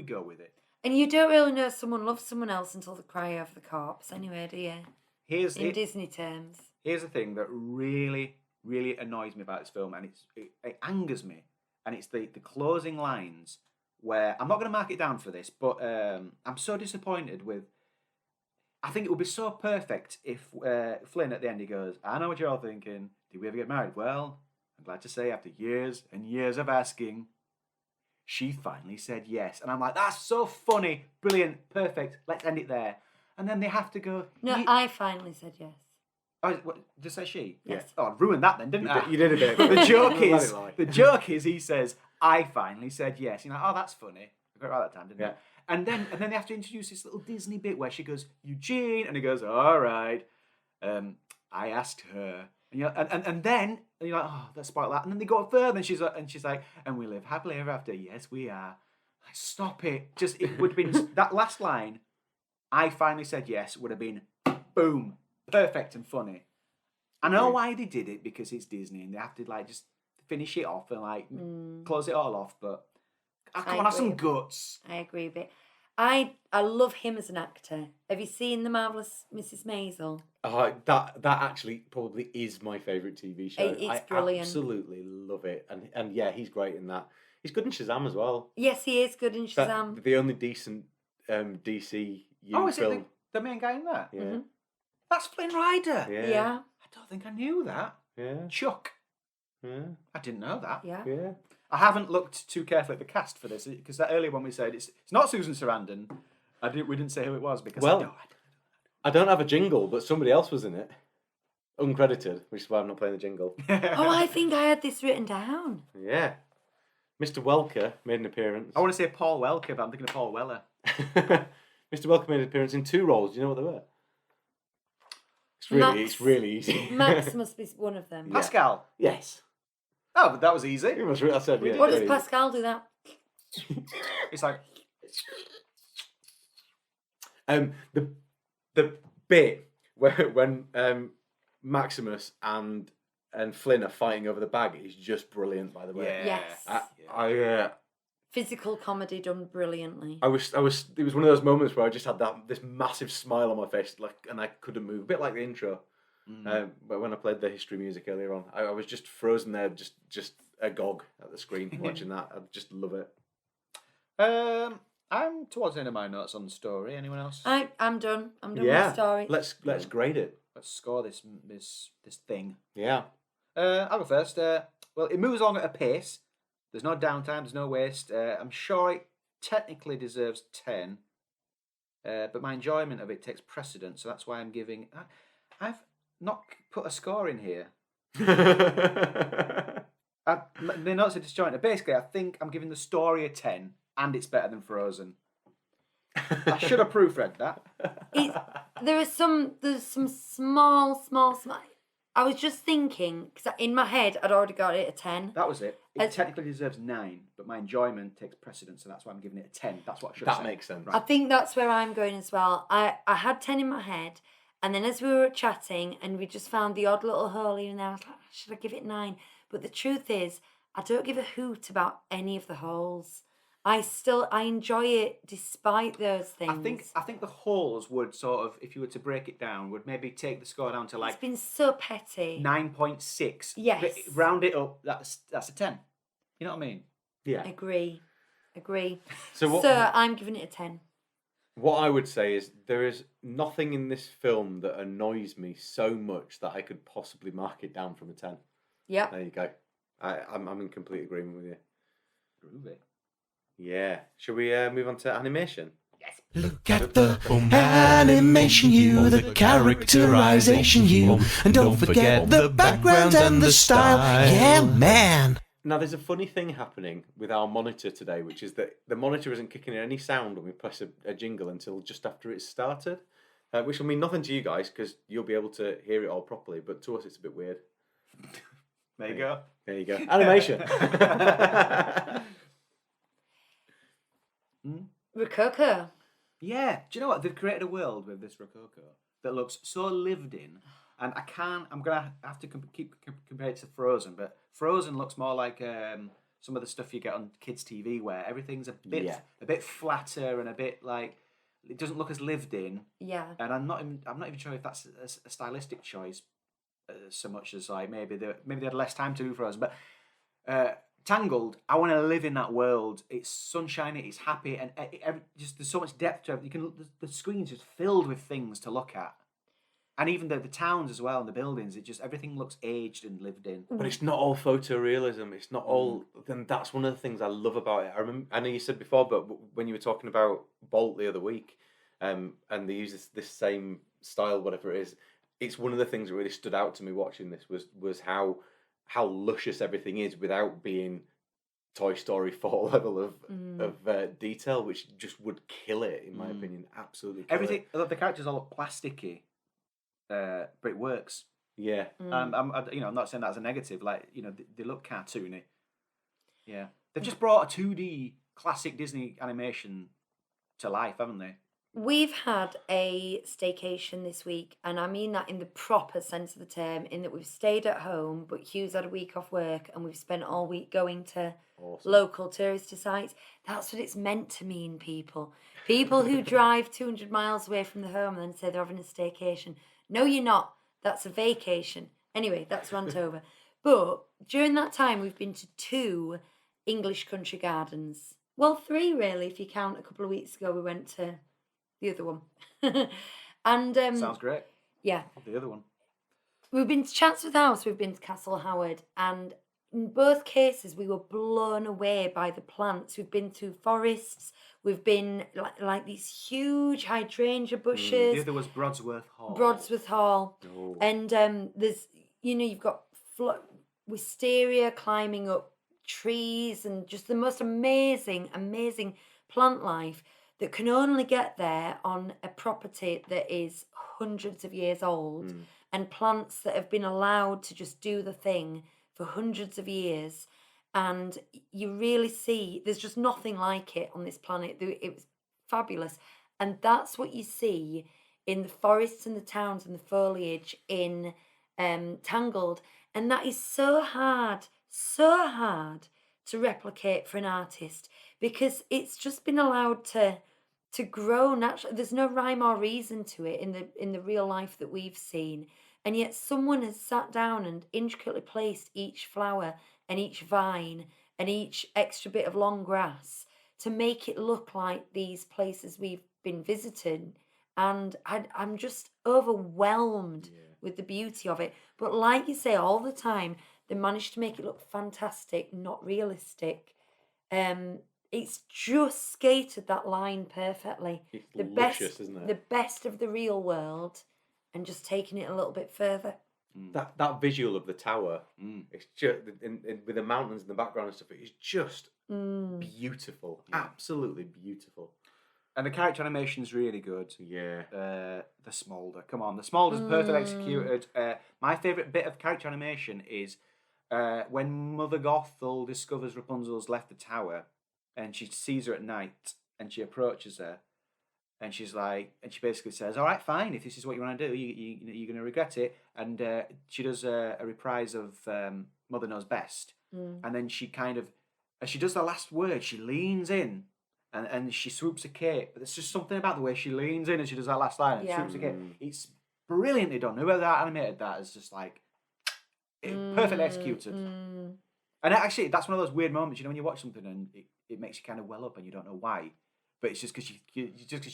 go with it. And you don't really know someone loves someone else until they cry over the corpse, anyway, do you? Here's In Disney terms. Here's the thing that really, really annoys me about this film, and it angers me, and it's the closing lines where I'm not going to mark it down for this, but I'm so disappointed with. I think it would be so perfect if Flynn at the end he goes, "I know what you're all thinking. Did we ever get married? Well, I'm glad to say after years and years of asking, she finally said yes." And I'm like, that's so funny, brilliant, perfect. Let's end it there. And then they have to go. No, I finally said yes. Oh, what, just say she? Yes. Oh, I ruined that then, didn't I? You did a bit. But the joke Let is, it lie. he says, "I finally said yes." You're like, oh, that's funny. I got it right that time, didn't I? Yeah. And then they have to introduce this little Disney bit where she goes, "Eugene," and he goes, "All right, I asked her." And then you're like, oh, let's spoil that. And then they go further, and she's like, "And we live happily ever after." Yes, we are. Stop it. Just, it would have been, that last line, I finally said yes, would have been, boom, perfect and funny. I know why they did it, because it's Disney and they have to like just finish it off and like close it all off, but come on, have some guts. I agree with it. I love him as an actor. Have you seen The Marvelous Mrs. Maisel? That actually probably is my favourite TV show. It's brilliant. I absolutely love it, and yeah, he's great in that. He's good in Shazam as well. Yes, he is good in Shazam. The only decent DCU is film. it the main guy in that? Yeah. That's Flynn Rider. Yeah. I don't think I knew that. Yeah. Chuck. Yeah. I didn't know that. Yeah. Yeah. I haven't looked too carefully at the cast for this, because that earlier when we said it's not Susan Sarandon, we didn't say who it was, because I don't have a jingle, but somebody else was in it, uncredited, which is why I'm not playing the jingle. Oh, I think I had this written down. Yeah, Mr. Welker made an appearance. I want to say Paul Welker, but I'm thinking of Paul Weller. Mr. Welker made an appearance in 2 roles. Do you know what they were? It's really easy. Max must be one of them. Pascal. Yes. Oh, but that was easy. I said, yeah, What does Pascal do that? It's like the bit when Maximus and Flynn are fighting over the bag is just brilliant. By the way, Yes. Physical comedy done brilliantly. It was one of those moments where I just had this massive smile on my face, and I couldn't move, a bit like the intro. But when I played the history music earlier on, I was just frozen there, just agog at the screen watching that. I just love it. I'm towards the end of my notes on the story. Anyone else? I'm done. I'm done with the story. Let's grade it. Let's score this thing. Yeah. I'll go first. Well, it moves along at a pace. There's no downtime. There's no waste. I'm sure it technically deserves 10, but my enjoyment of it takes precedence. So that's why I'm giving. I've not put a score in here. The notes are disjointed. Basically, I think I'm giving the story a 10, and it's better than Frozen. I should have proofread that. There's some small. I was just thinking, because in my head I'd already got it a 10. That was it. It technically deserves 9, but my enjoyment takes precedence, so that's why I'm giving it a 10. That's what I should have said. That makes sense. I think that's where I'm going as well. I had 10 in my head, and then as we were chatting and we just found the odd little hole here and there, I was like, should I give it 9? But the truth is, I don't give a hoot about any of the holes. I enjoy it despite those things. I think the holes would sort of, if you were to break it down, would maybe take the score down to like it's been so petty. 9.6. Yes. But round it up, that's a 10. You know what I mean? Yeah. Agree. So I'm giving it a 10. What I would say is there is nothing in this film that annoys me so much that I could possibly mark it down from a 10. Yep. There you go. I'm in complete agreement with you. Groovy. Yeah. Shall we move on to animation? Yes. Look at the animation, you, the characterization, you, and don't forget the background and the style. Yeah, man. Now, there's a funny thing happening with our monitor today, which is that the monitor isn't kicking in any sound when we press a jingle until just after it's started, which will mean nothing to you guys because you'll be able to hear it all properly, but to us it's a bit weird. There you go. There you go. Animation. Rococo. Yeah. Do you know what? They've created a world with this Rococo that looks so lived in. And I'm going to have to keep comparing it to Frozen, but Frozen looks more like some of the stuff you get on kids' TV where everything's a bit flatter and a bit like, it doesn't look as lived in. Yeah. And I'm not even sure if that's a stylistic choice so much as like maybe they had less time to do Frozen. But Tangled, I want to live in that world. It's sunshiny, it's happy, and just there's so much depth to it. The screen's just filled with things to look at. And even the towns as well and the buildings, everything looks aged and lived in. But it's not all photorealism. It's not all. Then that's one of the things I love about it. I know you said before, but when you were talking about Bolt the other week, and they use this same style, whatever it is, it's one of the things that really stood out to me watching this was how luscious everything is without being Toy Story 4 level of detail, which just would kill it in my opinion. Absolutely, kill everything. The characters all look plasticky. But it works. Yeah. I'm not saying that as a negative. Like, they look cartoony. Yeah. They've just brought a 2D classic Disney animation to life, haven't they? We've had a staycation this week, and I mean that in the proper sense of the term, in that we've stayed at home, but Hugh's had a week off work, and we've spent all week going to local touristy sites. That's what it's meant to mean, people. People who drive 200 miles away from the home and then say they're having a staycation. No, you're not. That's a vacation. Anyway, that's rant over. But during that time, we've been to 2 English country gardens. Well, 3 really, if you count a couple of weeks ago, we went to the other one. And Sounds great. yeah, The other one. we've been to Chatsworth House, we've been to Castle Howard, and in both cases we were blown away by the plants. We've been to forests, we've been like these huge hydrangea The bushes, other was Brodsworth Hall. Broadsworth Hall, Oh. and there's you've got wisteria climbing up trees, and just the most amazing plant life that can only get there on a property that is hundreds of years old, and plants that have been allowed to just do the thing for hundreds of years. And you really see there's just nothing like it on this planet. It was fabulous. And that's what you see in the forests and the towns and the foliage in Tangled. And that is so hard to replicate for an artist, because it's just been allowed to grow naturally. There's no rhyme or reason to it in the real life that we've seen, and yet someone has sat down and intricately placed each flower and each vine and each extra bit of long grass to make it look like these places we've been visiting. And I'm just overwhelmed with the beauty of it. But like you say, all the time they managed to make it look fantastic, not realistic. It's just skated that line perfectly. It's the luscious, best, isn't it? The best of the real world, and just taking it a little bit further. That visual of the tower, it's just with the mountains in the background and stuff. It's just beautiful, absolutely beautiful. And the character animation is really good. Yeah. The Smolder. Come on, the Smolder's perfectly executed. My favourite bit of character animation is when Mother Gothel discovers Rapunzel's left the tower, and she sees her at night, and she approaches her, and she's like, and she basically says, "All right, fine. If this is what you want to do, you're going to regret it." And she does a reprise of Mother Knows Best, and then she kind of, as she does the last word, she leans in. And she swoops a cape. But there's just something about the way she leans in and she does that last line and swoops a cape. It's brilliantly done. Whoever animated that is just like perfectly executed. And actually, that's one of those weird moments, when you watch something and it makes you kind of well up and you don't know why. But it's just because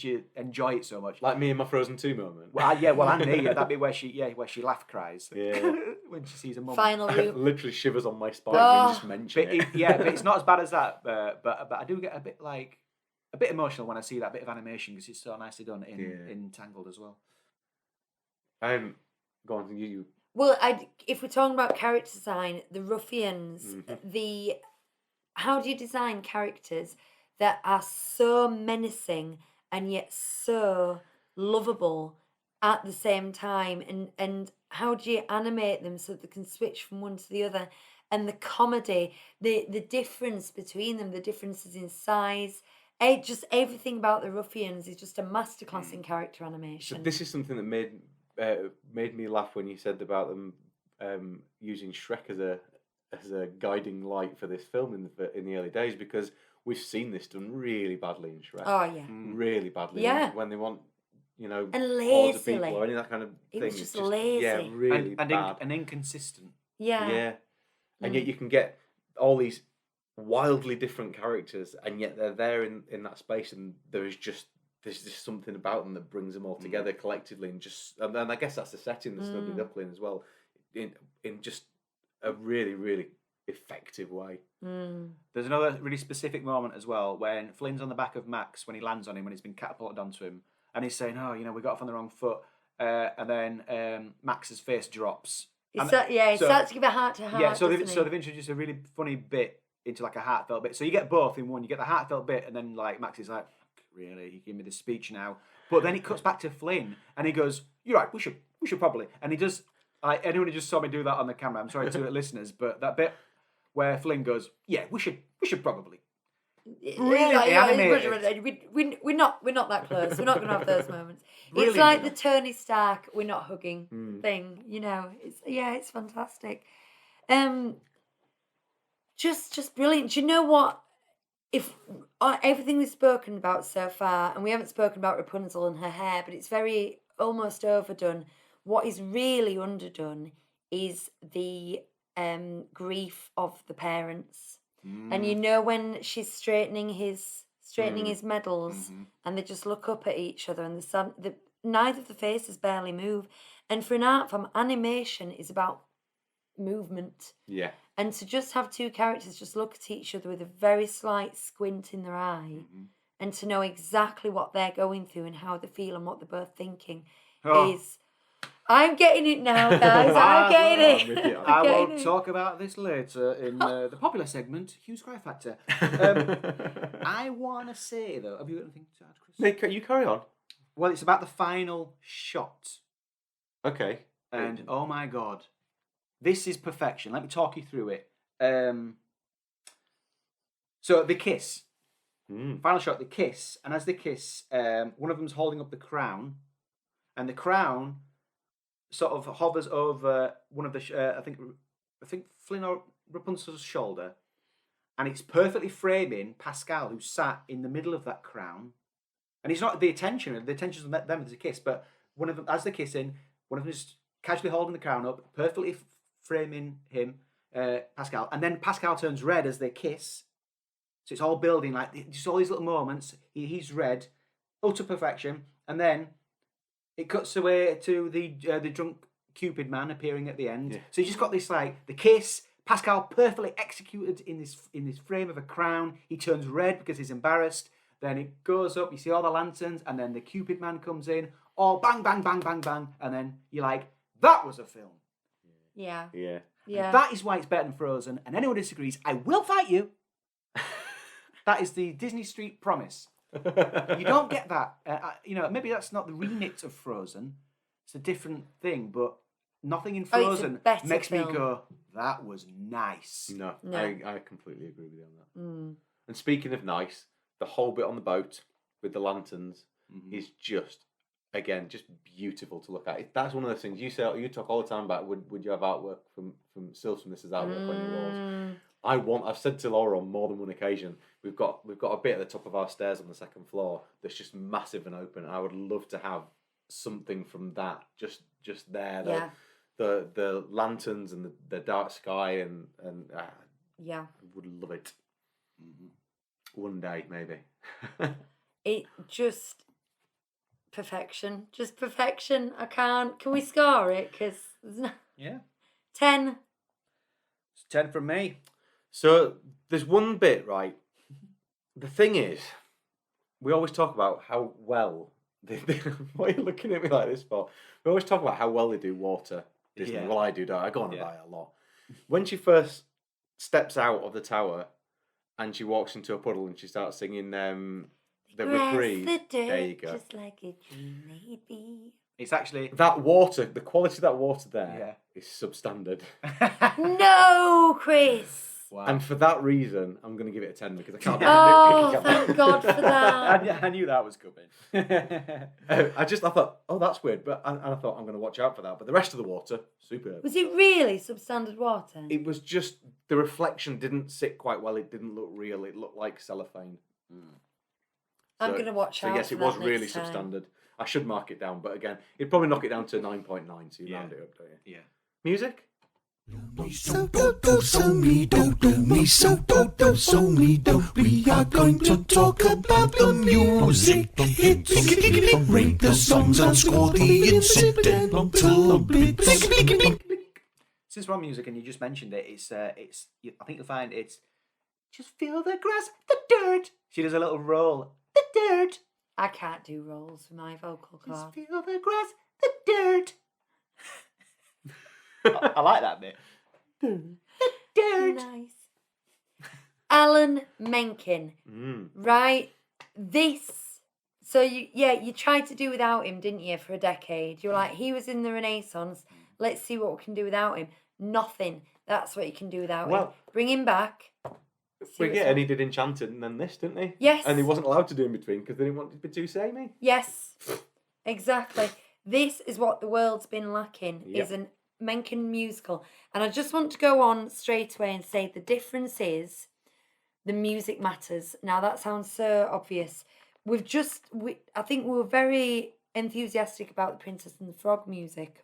you enjoy it so much. Like me in my Frozen 2 moment. Well, and me, that bit where she laugh cries. Yeah. When she sees a mum. Final route. Literally shivers on my spine when you just mention it. But it's not as bad as that. But I do get a bit emotional when I see that bit of animation, because it's so nicely done in Tangled as well. Go on, you. Well, if we're talking about character design, the ruffians, how do you design characters that are so menacing and yet so lovable at the same time? And how do you animate them so that they can switch from one to the other? And the comedy, the difference between them, the differences in size, just everything about the ruffians is just a masterclass in character animation. So this is something that made me laugh when you said about them using Shrek as a guiding light for this film in the early days, because we've seen this done really badly in Shrek. Oh yeah, really badly. Yeah, when they want and hordes of people lazily, or any of that kind of thing. it was just lazy. Yeah, really bad. And inconsistent. Yeah. And yet you can get all these wildly different characters, and yet they're there in that space, and there's just something about them that brings them all together collectively, and I guess that's the setting, the Snuggly Duckling as well, in just a really, really effective way. There's another really specific moment as well when Flynn's on the back of Max when he lands on him, when he's been catapulted onto him, and he's saying, "Oh, we got off on the wrong foot," and then Max's face drops. He starts to give a heart to heart. Yeah, so they've introduced a really funny bit into like a heartfelt bit. So you get both in one. You get the heartfelt bit, and then like Max is like, "Really, you give me this speech now?" But then it cuts back to Flynn, and he goes, "You're right. We should probably." And he does. Anyone who just saw me do that on the camera, I'm sorry to listeners, but that bit where Flynn goes, "Yeah, we should probably." Brilliantly animated. We're not that close. We're not going to have those moments. It's Brilliantly like the done. Tony Stark "we're not hugging" thing. It's fantastic. Just brilliant. Do you know what? If everything we've spoken about so far, and we haven't spoken about Rapunzel and her hair, but it's very almost overdone. What is really underdone is the grief of the parents. And you know when she's straightening his medals, and they just look up at each other, and neither of the faces barely move. And for an art form, animation is about movement. Yeah. And to just have two characters just look at each other with a very slight squint in their eye, and to know exactly what they're going through and how they feel and what they're both thinking is. I'm getting it now, guys. I'm getting it. I will talk about this later in the popular segment, Hugh's Cry Factor. I want to say, though, have you got anything to add, Chris? Nick, you carry on. Well, it's about the final shot. Okay. And, oh my God, this is perfection. Let me talk you through it. So, the kiss. Final shot, the kiss. And as they kiss, one of them's holding up the crown. And the crown sort of hovers over one of the, I think Flynn or Rapunzel's shoulder, and it's perfectly framing Pascal, who's sat in the middle of that crown, and it's not the attention's on them as a kiss, but one of them, as they're kissing, one of them is casually holding the crown up, perfectly framing him, Pascal, and then Pascal turns red as they kiss, so it's all building like just all these little moments. He's red, utter perfection, and then it cuts away to the drunk Cupid man appearing at the end. Yeah. So you just got this like the kiss, Pascal perfectly executed in this frame of a crown. He turns red because he's embarrassed. Then it goes up, you see all the lanterns, and then the Cupid man comes in. All bang, bang, bang, bang, bang, and then you're like, that was a film. Yeah. Yeah. Yeah. And that is why it's better than Frozen. And anyone disagrees, I will fight you. That is the Disney Street promise. You don't get that. Maybe that's not the remit of Frozen. It's a different thing, but nothing in Frozen makes me go, that was nice. No. I completely agree with you on that. And speaking of nice, the whole bit on the boat with the lanterns is just beautiful to look at. That's one of those things you talk all the time about. Would you have artwork from stills from this as artwork on your walls? I've said to Laura on more than one occasion, we've got a bit at the top of our stairs on the second floor that's just massive and open. I would love to have something from that just there. The lanterns and the dark sky and I would love it. One day maybe. It just perfection. I can't. Can we score it? Because yeah, 10. It's 10 from me. So there's one bit, right? The thing is, we always talk about how well what are you looking at me like this for? We always talk about how well they do water Disney. Yeah. Well, I do, don't I? I go on about it a lot. When she first steps out of the tower and she walks into a puddle and she starts singing the Reprieve. There you go. Just like a dream may be. It's actually that water. The quality of that water there is substandard. No, Chris. Wow. And for that reason, I'm going to give it a 10 because I can't. Thank God for that. I knew that was coming. I thought, oh, that's weird, but I thought I'm going to watch out for that. But the rest of the water, superb. Was it really substandard water? It was just the reflection didn't sit quite well. It didn't look real. It looked like cellophane. I'm going to watch out. So yes, it was really substandard. I should mark it down, but again, you'd probably knock it down to 9.9, so you round it up, don't you? Yeah. Music? So do, so me do, do me so do, so me do. We are going to talk about the music. Hits, rate the songs and score the incidental bits. Since we're on music and you just mentioned it, I think you'll find it's just feel the grass, the dirt. She does a little roll, the dirt. I can't do rolls with my vocal cord. Just feel the grass, the dirt. I like that bit. The dirt. Nice. Alan Menken. Right? This. So you tried to do without him, didn't you, for a decade? You were like, he was in the Renaissance. Let's see what we can do without him. Nothing. That's what you can do without him. Bring him back. But yeah, and he did Enchanted and then this, didn't he? Yes. And he wasn't allowed to do in between because they didn't want it to be too samey. Yes, exactly. This is what the world's been lacking, Yep. is an Mencken musical. And I just want to go on straight away and say the difference is the music matters. Now, that sounds so obvious. I think we were very enthusiastic about the Princess and the Frog music.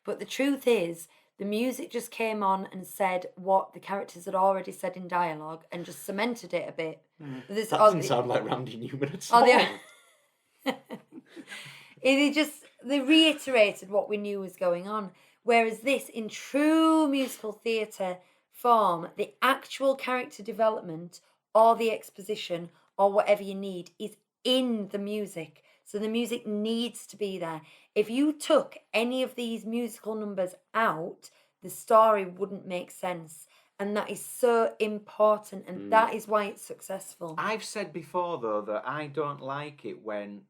But the truth is, the music just came on and said what the characters had already said in dialogue and just cemented it a bit. That doesn't sound like Randy Newman at all. They reiterated what we knew was going on. Whereas this, in true musical theatre form, the actual character development or the exposition or whatever you need is in the music. So the music needs to be there. If you took any of these musical numbers out, the story wouldn't make sense. And that is so important, and that is why it's successful. I've said before, though, that I don't like it when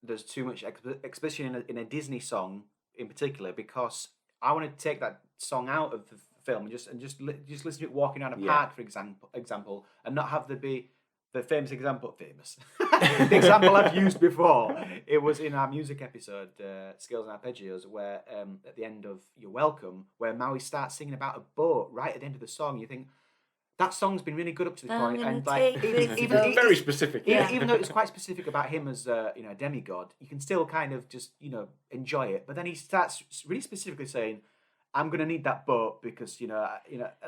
there's too much exposition in a Disney song, in particular, because I want to take that song out of the film and just listen to it walking around a park, for example, and not have there be the famous example. The example I've used before. It was in our music episode, Scales and Arpeggios, where at the end of You're Welcome, where Maui starts singing about a boat right at the end of the song. You think, that song's been really good up to this point, and like even very specific. Even though it's quite specific about him as a demigod, you can still kind of just enjoy it. But then he starts really specifically saying, "I'm going to need that boat because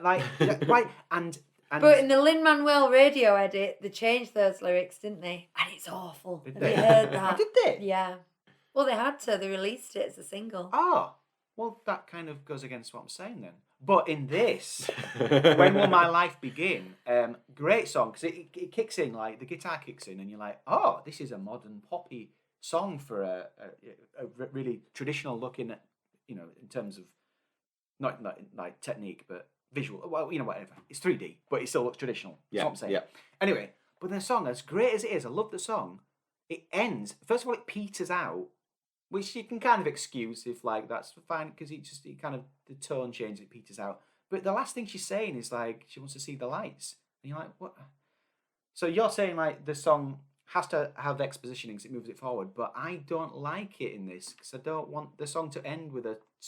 right." And but in the Lin-Manuel radio edit, they changed those lyrics, didn't they? And it's awful. Did Have they? you heard that? Did they? Yeah. Well, they had to. They released it as a single. Oh, well, that kind of goes against what I'm saying then. But in this, When Will My Life Begin? Great song, because it kicks in, like, the guitar kicks in, and you're like, oh, this is a modern poppy song for a really traditional looking, in terms of, not like technique, but visual, well, whatever. It's 3D, but it still looks traditional. That's what I'm saying. Yeah. Anyway, but the song, as great as it is, I love the song, it ends, first of all, it peters out, which you can kind of excuse if, like, that's fine, because it kind of, the tone changes, it peters out. But the last thing she's saying is, like, she wants to see the lights. And you're like, what? So you're saying, like, the song has to have the expositioning because it moves it forward, but I don't like it in this, because I don't want the song to end with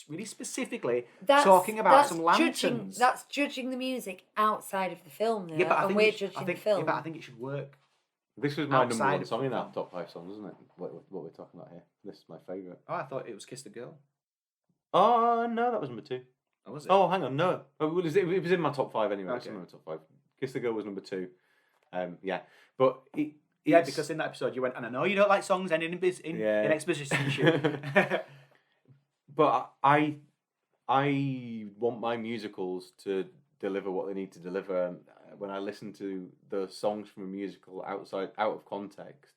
really specifically talking about some lanterns. That's judging the music outside of the film, though, Yeah, but and we're judging the film. Yeah, but I think it should work. This was my number Outside one of song the in our film. top 5 songs, isn't it? What we're talking about here. This is my favourite. Oh, I thought it was Kiss the Girl. Oh, no, that was number 2. Oh, was it? Oh, hang on, no. Oh, it was in my top 5 anyway. Okay. It's in my top 5. Kiss the Girl was number 2. Yeah. But yeah, because in that episode you went, and I know you don't like songs ending in exposition. But I want my musicals to deliver what they need to deliver. And when I listen to the songs from a musical out of context,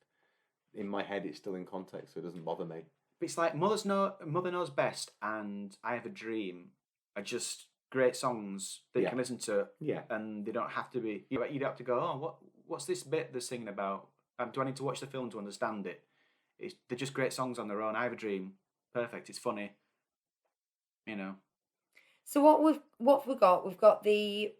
in my head it's still in context, so it doesn't bother me. But it's like Mother Knows Best and I Have a Dream are just great songs that you can listen to. Yeah. And they don't have to be. You don't have to go, oh, what's this bit they're singing about? Do I need to watch the film to understand it? They're just great songs on their own. I Have a Dream, perfect. It's funny. So what have we got? We've got the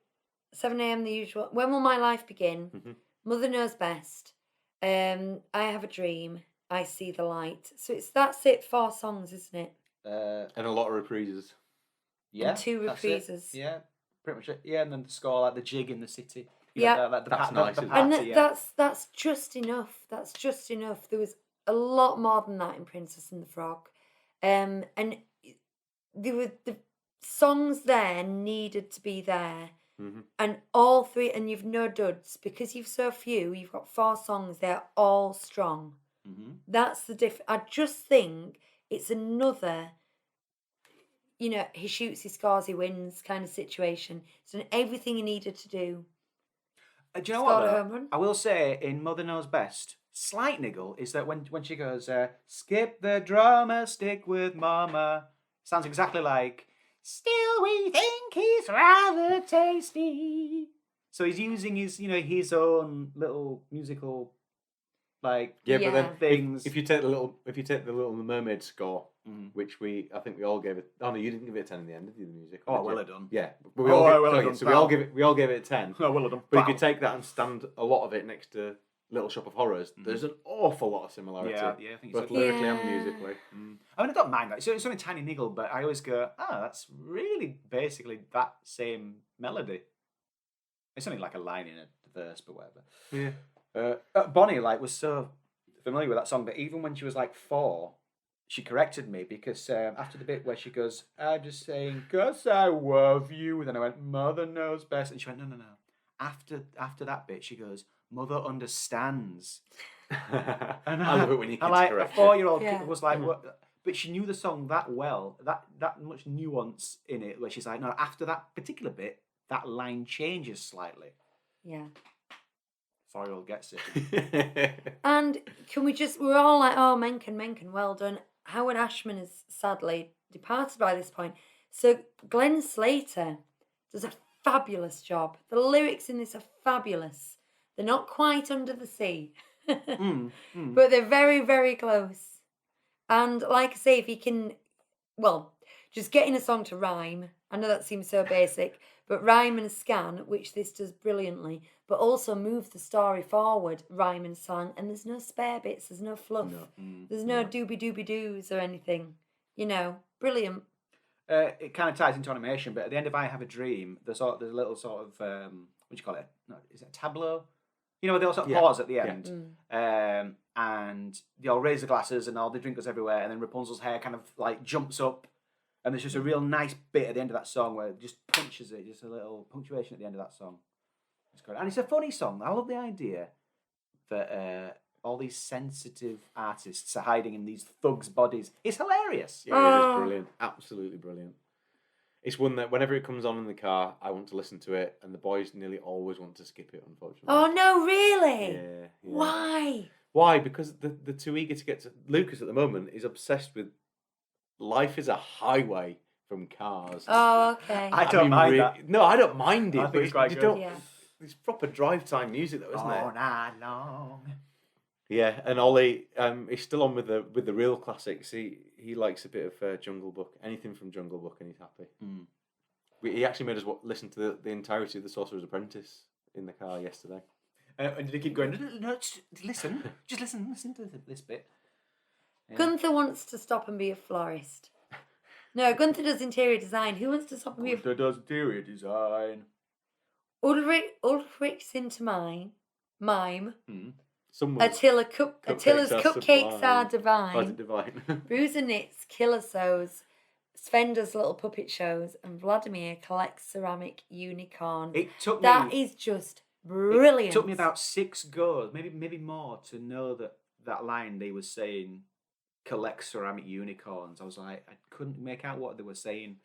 7 a.m. the usual. When Will My Life Begin? Mm-hmm. Mother Knows Best. I Have a Dream. I See the Light. So that's it. 4 songs, isn't it? And a lot of reprises. Yeah. And 2 that's it. reprises. Yeah, pretty much it. Yeah, and then the score, like the jig in the city. Yeah. That's nice, isn't it? And that's just enough. That's just enough. There was a lot more than that in Princess and the Frog. And the songs there needed to be there. Mm-hmm. And all 3, and you've no duds because you've so few. You've got 4 songs. They're all strong. Mm-hmm. That's the I just think it's another, he shoots, he scores, he wins kind of situation. It's done everything he needed to do. Do you know Scored what? a Though? home run. I will say in Mother Knows Best, slight niggle is that when she goes, skip the drama, stick with mama, sounds exactly like, still we think he's rather tasty. So he's using his, his own little musical, like Yeah, but then things. if you take the Little Mermaid score, which I think we all gave it. Oh no, you didn't give it a 10 in the end, did you? The music. Oh, well done. Yeah, but We all gave it a 10. Oh, well done. But if you take that and stand a lot of it next to Little Shop of Horrors, there's an awful lot of similarity. Yeah, I think both so. lyrically and musically. I mean, I don't mind that. It's only a tiny niggle, but I always go, that's really basically that same melody. It's only like a line in a verse, but whatever. Yeah. Bonnie was so familiar with that song that even when she was like 4, she corrected me because after the bit where she goes, I'm just saying, 'cause I love you. And then I went, Mother knows best. And she went, no. After that bit, she goes, Mother understands. And I love it when you kids a correct 4-year-old kid was like, what? But she knew the song that well, that much nuance in it, where she's like, no, after that particular bit, that line changes slightly. Yeah. 4-year-old gets it. And we're all like, oh, Menken, well done. Howard Ashman is sadly departed by this point. So Glenn Slater does a fabulous job. The lyrics in this are fabulous. They're not quite Under the Sea, but they're very, very close. And like I say, if he can, just getting a song to rhyme, I know that seems so basic, but rhyme and scan, which this does brilliantly, but also move the story forward, rhyme and song, and there's no spare bits, there's no fluff, there's no doobie-doobie-doos or anything, brilliant. It kind of ties into animation, but at the end of I Have a Dream, there's a little sort of, what do you call it? No, is it a tableau? They all sort of pause at the end. And they all raise the glasses and all the drink goes everywhere, and then Rapunzel's hair kind of like jumps up, and there's just a real nice bit at the end of that song where it just punches it, just a little punctuation at the end of that song. It's great. And it's a funny song. I love the idea that all these sensitive artists are hiding in these thugs' bodies. It's hilarious. Yeah, it is brilliant. Absolutely brilliant. It's one that whenever it comes on in the car, I want to listen to it, and the boys nearly always want to skip it, unfortunately. Oh, no, really? Yeah. Why? Why? Because they're too eager to get to... Lucas, at the moment, is obsessed with life is a highway from cars. Oh, okay. I don't mind that. No, I don't mind it. I think it's quite good. Yeah. It's proper drive time music, though, isn't it? All night long. Yeah, and Ollie is still on with the real classics. He likes a bit of Jungle Book, anything from Jungle Book, and he's happy. He actually made us listen to the entirety of The Sorcerer's Apprentice in the car yesterday. And did he keep going? No, just listen to this bit. Yeah. Gunther wants to stop and be a florist. No, Gunther does interior design. Who wants to stop and be a... Gunther does interior design. Ulrich's into mime. Someone's Attila's cupcakes are divine. Oh, is it divine? Bruiser knits, Killer sews, Sven does little puppet shows, and Vladimir collects ceramic unicorn. That is just brilliant. It took me about 6 goes, maybe more, to know that line they were saying, collect ceramic unicorns. I was like, I couldn't make out what they were saying.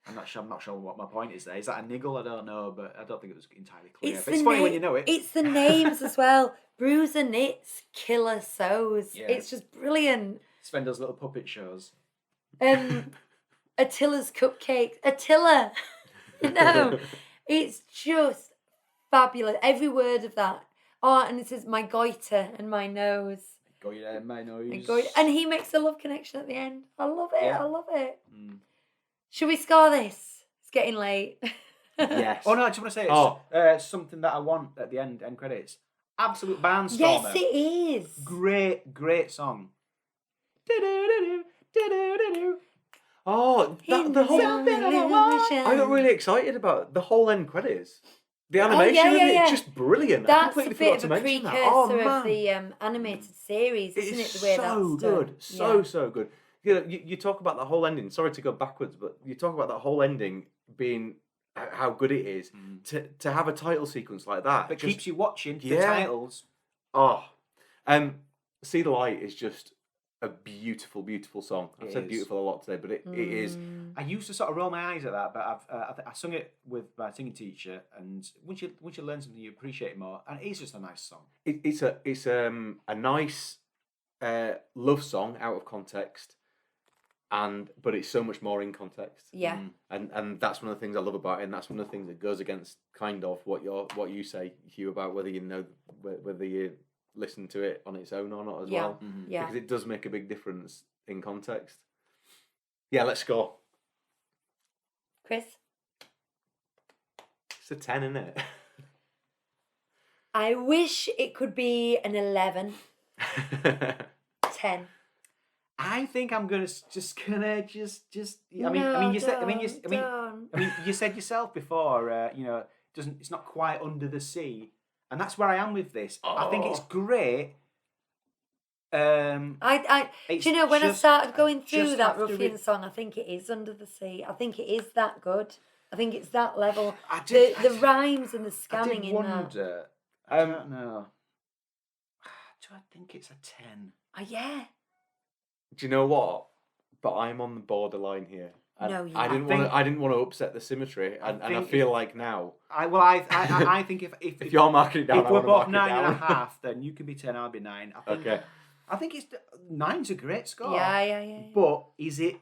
I'm not sure what my point is there. Is that a niggle? I don't know, but I don't think it was entirely clear. It's funny when you know it. It's the names as well. Bruiser knits, Killer sews. Yeah. It's just brilliant. Sven does little puppet shows. Attila's cupcakes. Attila. It's just fabulous. Every word of that. Oh, and it says my goiter and my nose. Goiter and my nose. And he makes a love connection at the end. I love it. Yeah. I love it. Should we score this? It's getting late. Yes. Oh no, I just want to say it's something that I want at the end credits. Absolute barnstormer. Yes, it is. Great song. Oh, the whole... I got really excited about the whole end credits. The animation of it is just brilliant. That's I a completely bit of a forgot to mention precursor that. of the animated series, isn't it? The way that's so done. good. So good. You talk about the whole ending. Sorry to go backwards, but you talk about that whole ending being how good it is to have a title sequence like that. That keeps you watching the titles. See the Light is just a beautiful, beautiful song. I've said beautiful a lot today, but it is. I used to sort of roll my eyes at that, but I sung it with my singing teacher, and once you learn something, you appreciate it more, and it is just a nice song. It's a nice love song out of context. But it's so much more in context. Yeah. And that's one of the things I love about it, and that's one of the things that goes against kind of what you say, Hugh, about whether you listen to it on its own or not as Yeah. well. Yeah. Because it does make a big difference in context. Yeah, let's score. Chris? It's a 10, isn't it? I wish it could be an 11. 10. I think I'm just. I mean, No, you said. don't. You said yourself before. It's not quite under the sea, and that's where I am with this. I think it's great. Do you know, when I started going through that Ruffian song, I think it is Under the Sea. I think it is that good. I think it's that level. The rhymes and the scanning in that. I don't know. Do I think it's a 10? Oh, yeah. Do you know what? But I'm on the borderline here. And No, you I didn't want to upset the symmetry, and I feel like now. I think if you're marking it down, if we're both 9.5, then you can be 10, I'll be 9. Okay. I think 9's a great score. Yeah. But is it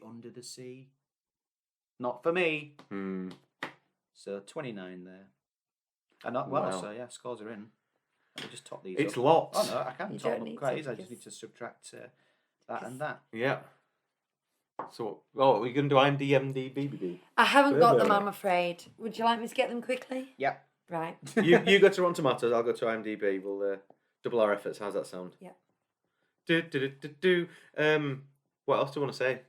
Under the Sea? Not for me. So 29 there. And so yeah, scores are in. Let me just top these. It's up. lots. Oh no, I can top them up quite easy. I just need to subtract that and that. Yeah. So, are we going to do IMDb? I haven't got them, I'm afraid. Would you like me to get them quickly? Yep. Right. You go to Rotten Tomatoes, I'll go to IMDb. We'll double our efforts. How's that sound? Yeah. What else do you want to say?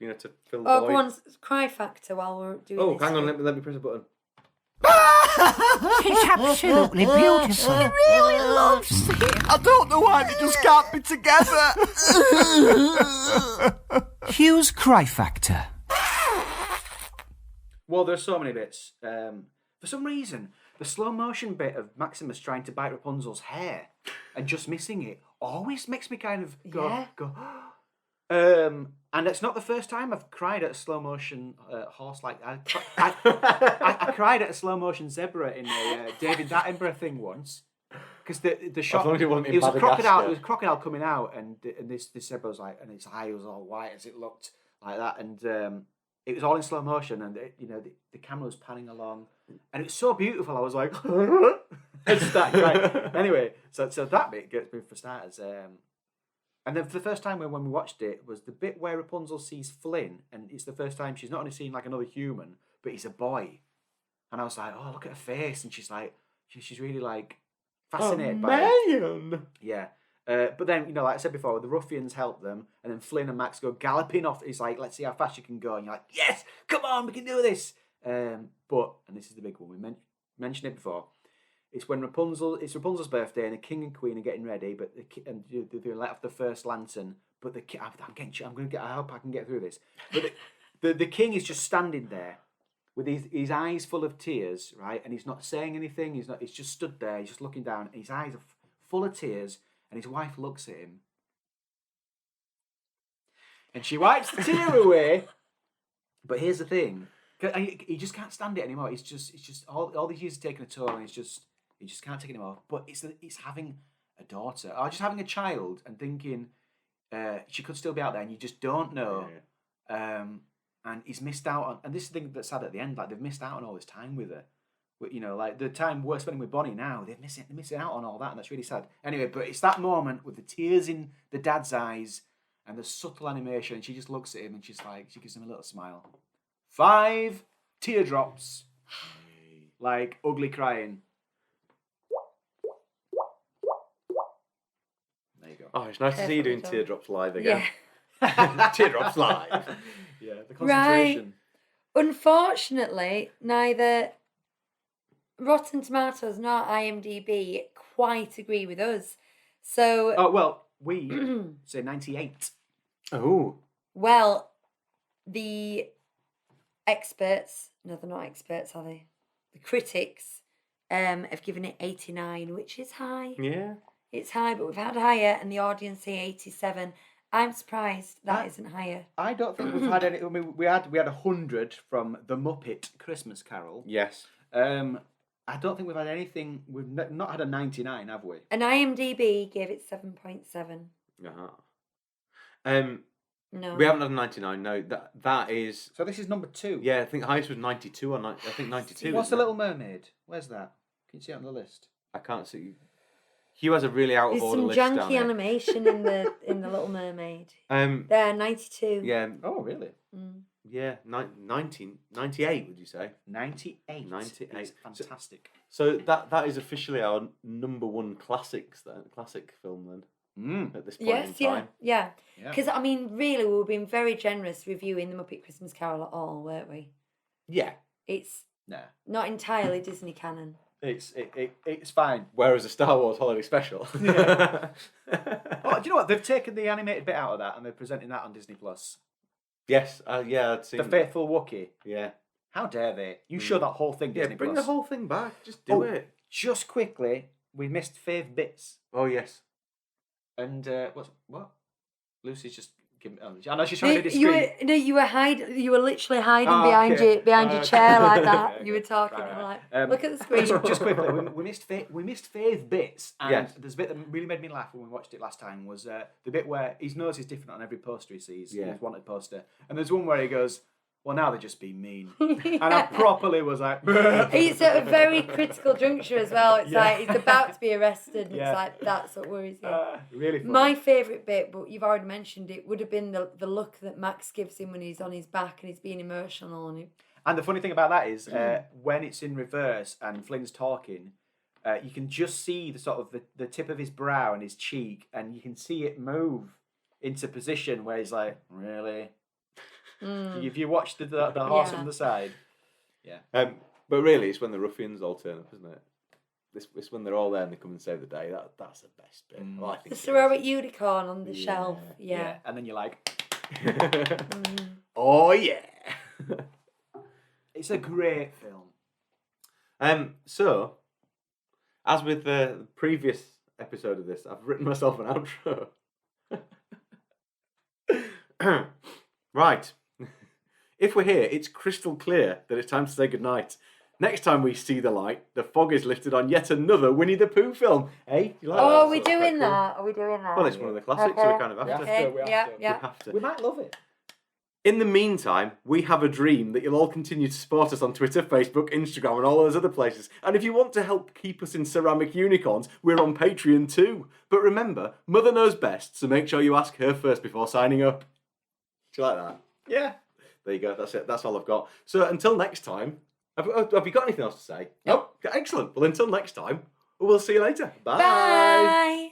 To fill the void. Go on, cry factor while we're doing this. Oh, hang on, let me press a button. It's absolutely beautiful. He really loves it. I don't know why they just can't be together. Hugh's cry factor. Well, there's so many bits. For some reason, the slow motion bit of Maximus trying to bite Rapunzel's hair and just missing it always makes me kind of go. And it's not the first time I've cried at a slow motion horse like I cried at a slow motion zebra in a David Attenborough thing once because the shot it was a crocodile. It was a crocodile coming out, and this zebra was like, and its eye was all white as it looked like that, and it was all in slow motion, and the camera was panning along, and it was so beautiful. I was like, it's that great. Anyway, so that bit gets me for starters. And then for the first time when we watched it was the bit where Rapunzel sees Flynn, and it's the first time she's not only seen like another human, but he's a boy. And I was like, oh, look at her face, and she's like, she's really like fascinated by it. Yeah. But then, like I said before, the ruffians help them, and then Flynn and Max go galloping off. He's like, let's see how fast you can go. And you're like, yes, come on, we can do this. But, and this is the big one, we mentioned it before, it's Rapunzel's birthday, and the king and queen are getting ready, but they let off the first lantern. But I hope I can get through this. But the king is just standing there with his eyes full of tears, right? And he's not saying anything. He's just stood there. He's just looking down, and his eyes are full of tears. And his wife looks at him, and she wipes the tear away. But here's the thing: he just can't stand it anymore. It's just all these years have taken a toll, and he just can't take it anymore. But it's having a daughter, or just having a child, and thinking she could still be out there, and you just don't know. Yeah. And he's missed out on, and this is the thing that's sad at the end. Like they've missed out on all this time with her. Like the time we're spending with Bonnie now, they're missing out on all that, and that's really sad. Anyway, but it's that moment with the tears in the dad's eyes and the subtle animation, and she just looks at him and she gives him a little smile. 5 teardrops, like ugly crying. There you go. Oh, it's nice to see you doing teardrops live again. Teardrops live. Yeah, the concentration. Right. Unfortunately, neither Rotten Tomatoes nor IMDb quite agree with us. So, we say 98. Oh. Well, the experts, no, they're not experts, are they? The critics have given it 89, which is high. Yeah. It's high, but we've had higher, and the audience say 87. I'm surprised that isn't higher. I don't think we've had any. I mean, we had 100 from The Muppet Christmas Carol. Yes. I don't think we've had anything. We've not had a 99, have we? And IMDb gave it 7.7. No. We haven't had a 99. No, that is. So this is number 2. Yeah, I think highest was 92 or I think 92. What's The Little Mermaid? Where's that? Can you see it on the list? I can't see. Hugh has a really out of There's order some list down janky here. animation in the Little Mermaid. Um, There, 92. yeah, Oh, really? yeah, 1998, would you say? 98. 98. It's fantastic. So that is officially our number one classic film then. At this point Yes, in time. yeah. Yeah. Because, I mean, really, we were being very generous reviewing The Muppet Christmas Carol at all, weren't we? Yeah. It's No. not entirely Disney canon. It's fine. Whereas a Star Wars holiday special. Oh, do you know what? They've taken the animated bit out of that and they're presenting that on Disney Plus. Yes, yeah, I'd seen The Faithful Wookiee. Yeah. How dare they? You show that whole thing, Yeah, Disney bring Plus. the whole thing back. Just do it. Just quickly, we missed Fave Bits. Oh, yes. And what? Lucy's just giving. I know she's trying to be discreet. You were literally hiding Oh, behind okay. your chair like that. Okay, You were okay. talking. Right, I'm right. like, look at the screen. Just quickly, we missed Fave Bits, and Yes. there's a bit that really made me laugh when we watched it last time was the bit where his nose is different on every poster he sees. Yeah. His wanted poster, and there's one where he goes, "Well, now they're just being mean," and I properly was like, He's at a very critical juncture as well. It's Yeah. like he's about to be arrested. And Yeah. It's like that's what worries you. really funny. My favourite bit, but you've already mentioned it, would have been the look that Max gives him when he's on his back and he's being emotional. And the funny thing about that is when it's in reverse and Flynn's talking, you can just see the sort of the tip of his brow and his cheek, and you can see it move into position where he's like, really? If you watch the horse Yeah. on the side, yeah. But really, it's when the ruffians all turn up, isn't it? It's when they're all there and they come and save the day. That's the best bit. Well, I think The it is. ceramic unicorn on the shelf. Yeah. And then you're like, Oh yeah. it's a great film. So, as with the previous episode of this, I've written myself an outro. Right. If we're here, it's crystal clear that it's time to say goodnight. Next time we see the light, the fog is lifted on yet another Winnie the Pooh film. Hey, you like that? Oh, are we That's quite doing cool. that? Are we doing that? Well, it's one of the classics, so we kind of have to. Okay, We have yeah, to. We yeah. have to. We might love it. In the meantime, we have a dream that you'll all continue to support us on Twitter, Facebook, Instagram, and all those other places. And if you want to help keep us in ceramic unicorns, we're on Patreon too. But remember, Mother knows best, so make sure you ask her first before signing up. Do you like that? Yeah. There you go. That's it. That's all I've got. So until next time, have you got anything else to say? Nope. Excellent. Well, until next time, we'll see you later. Bye. Bye.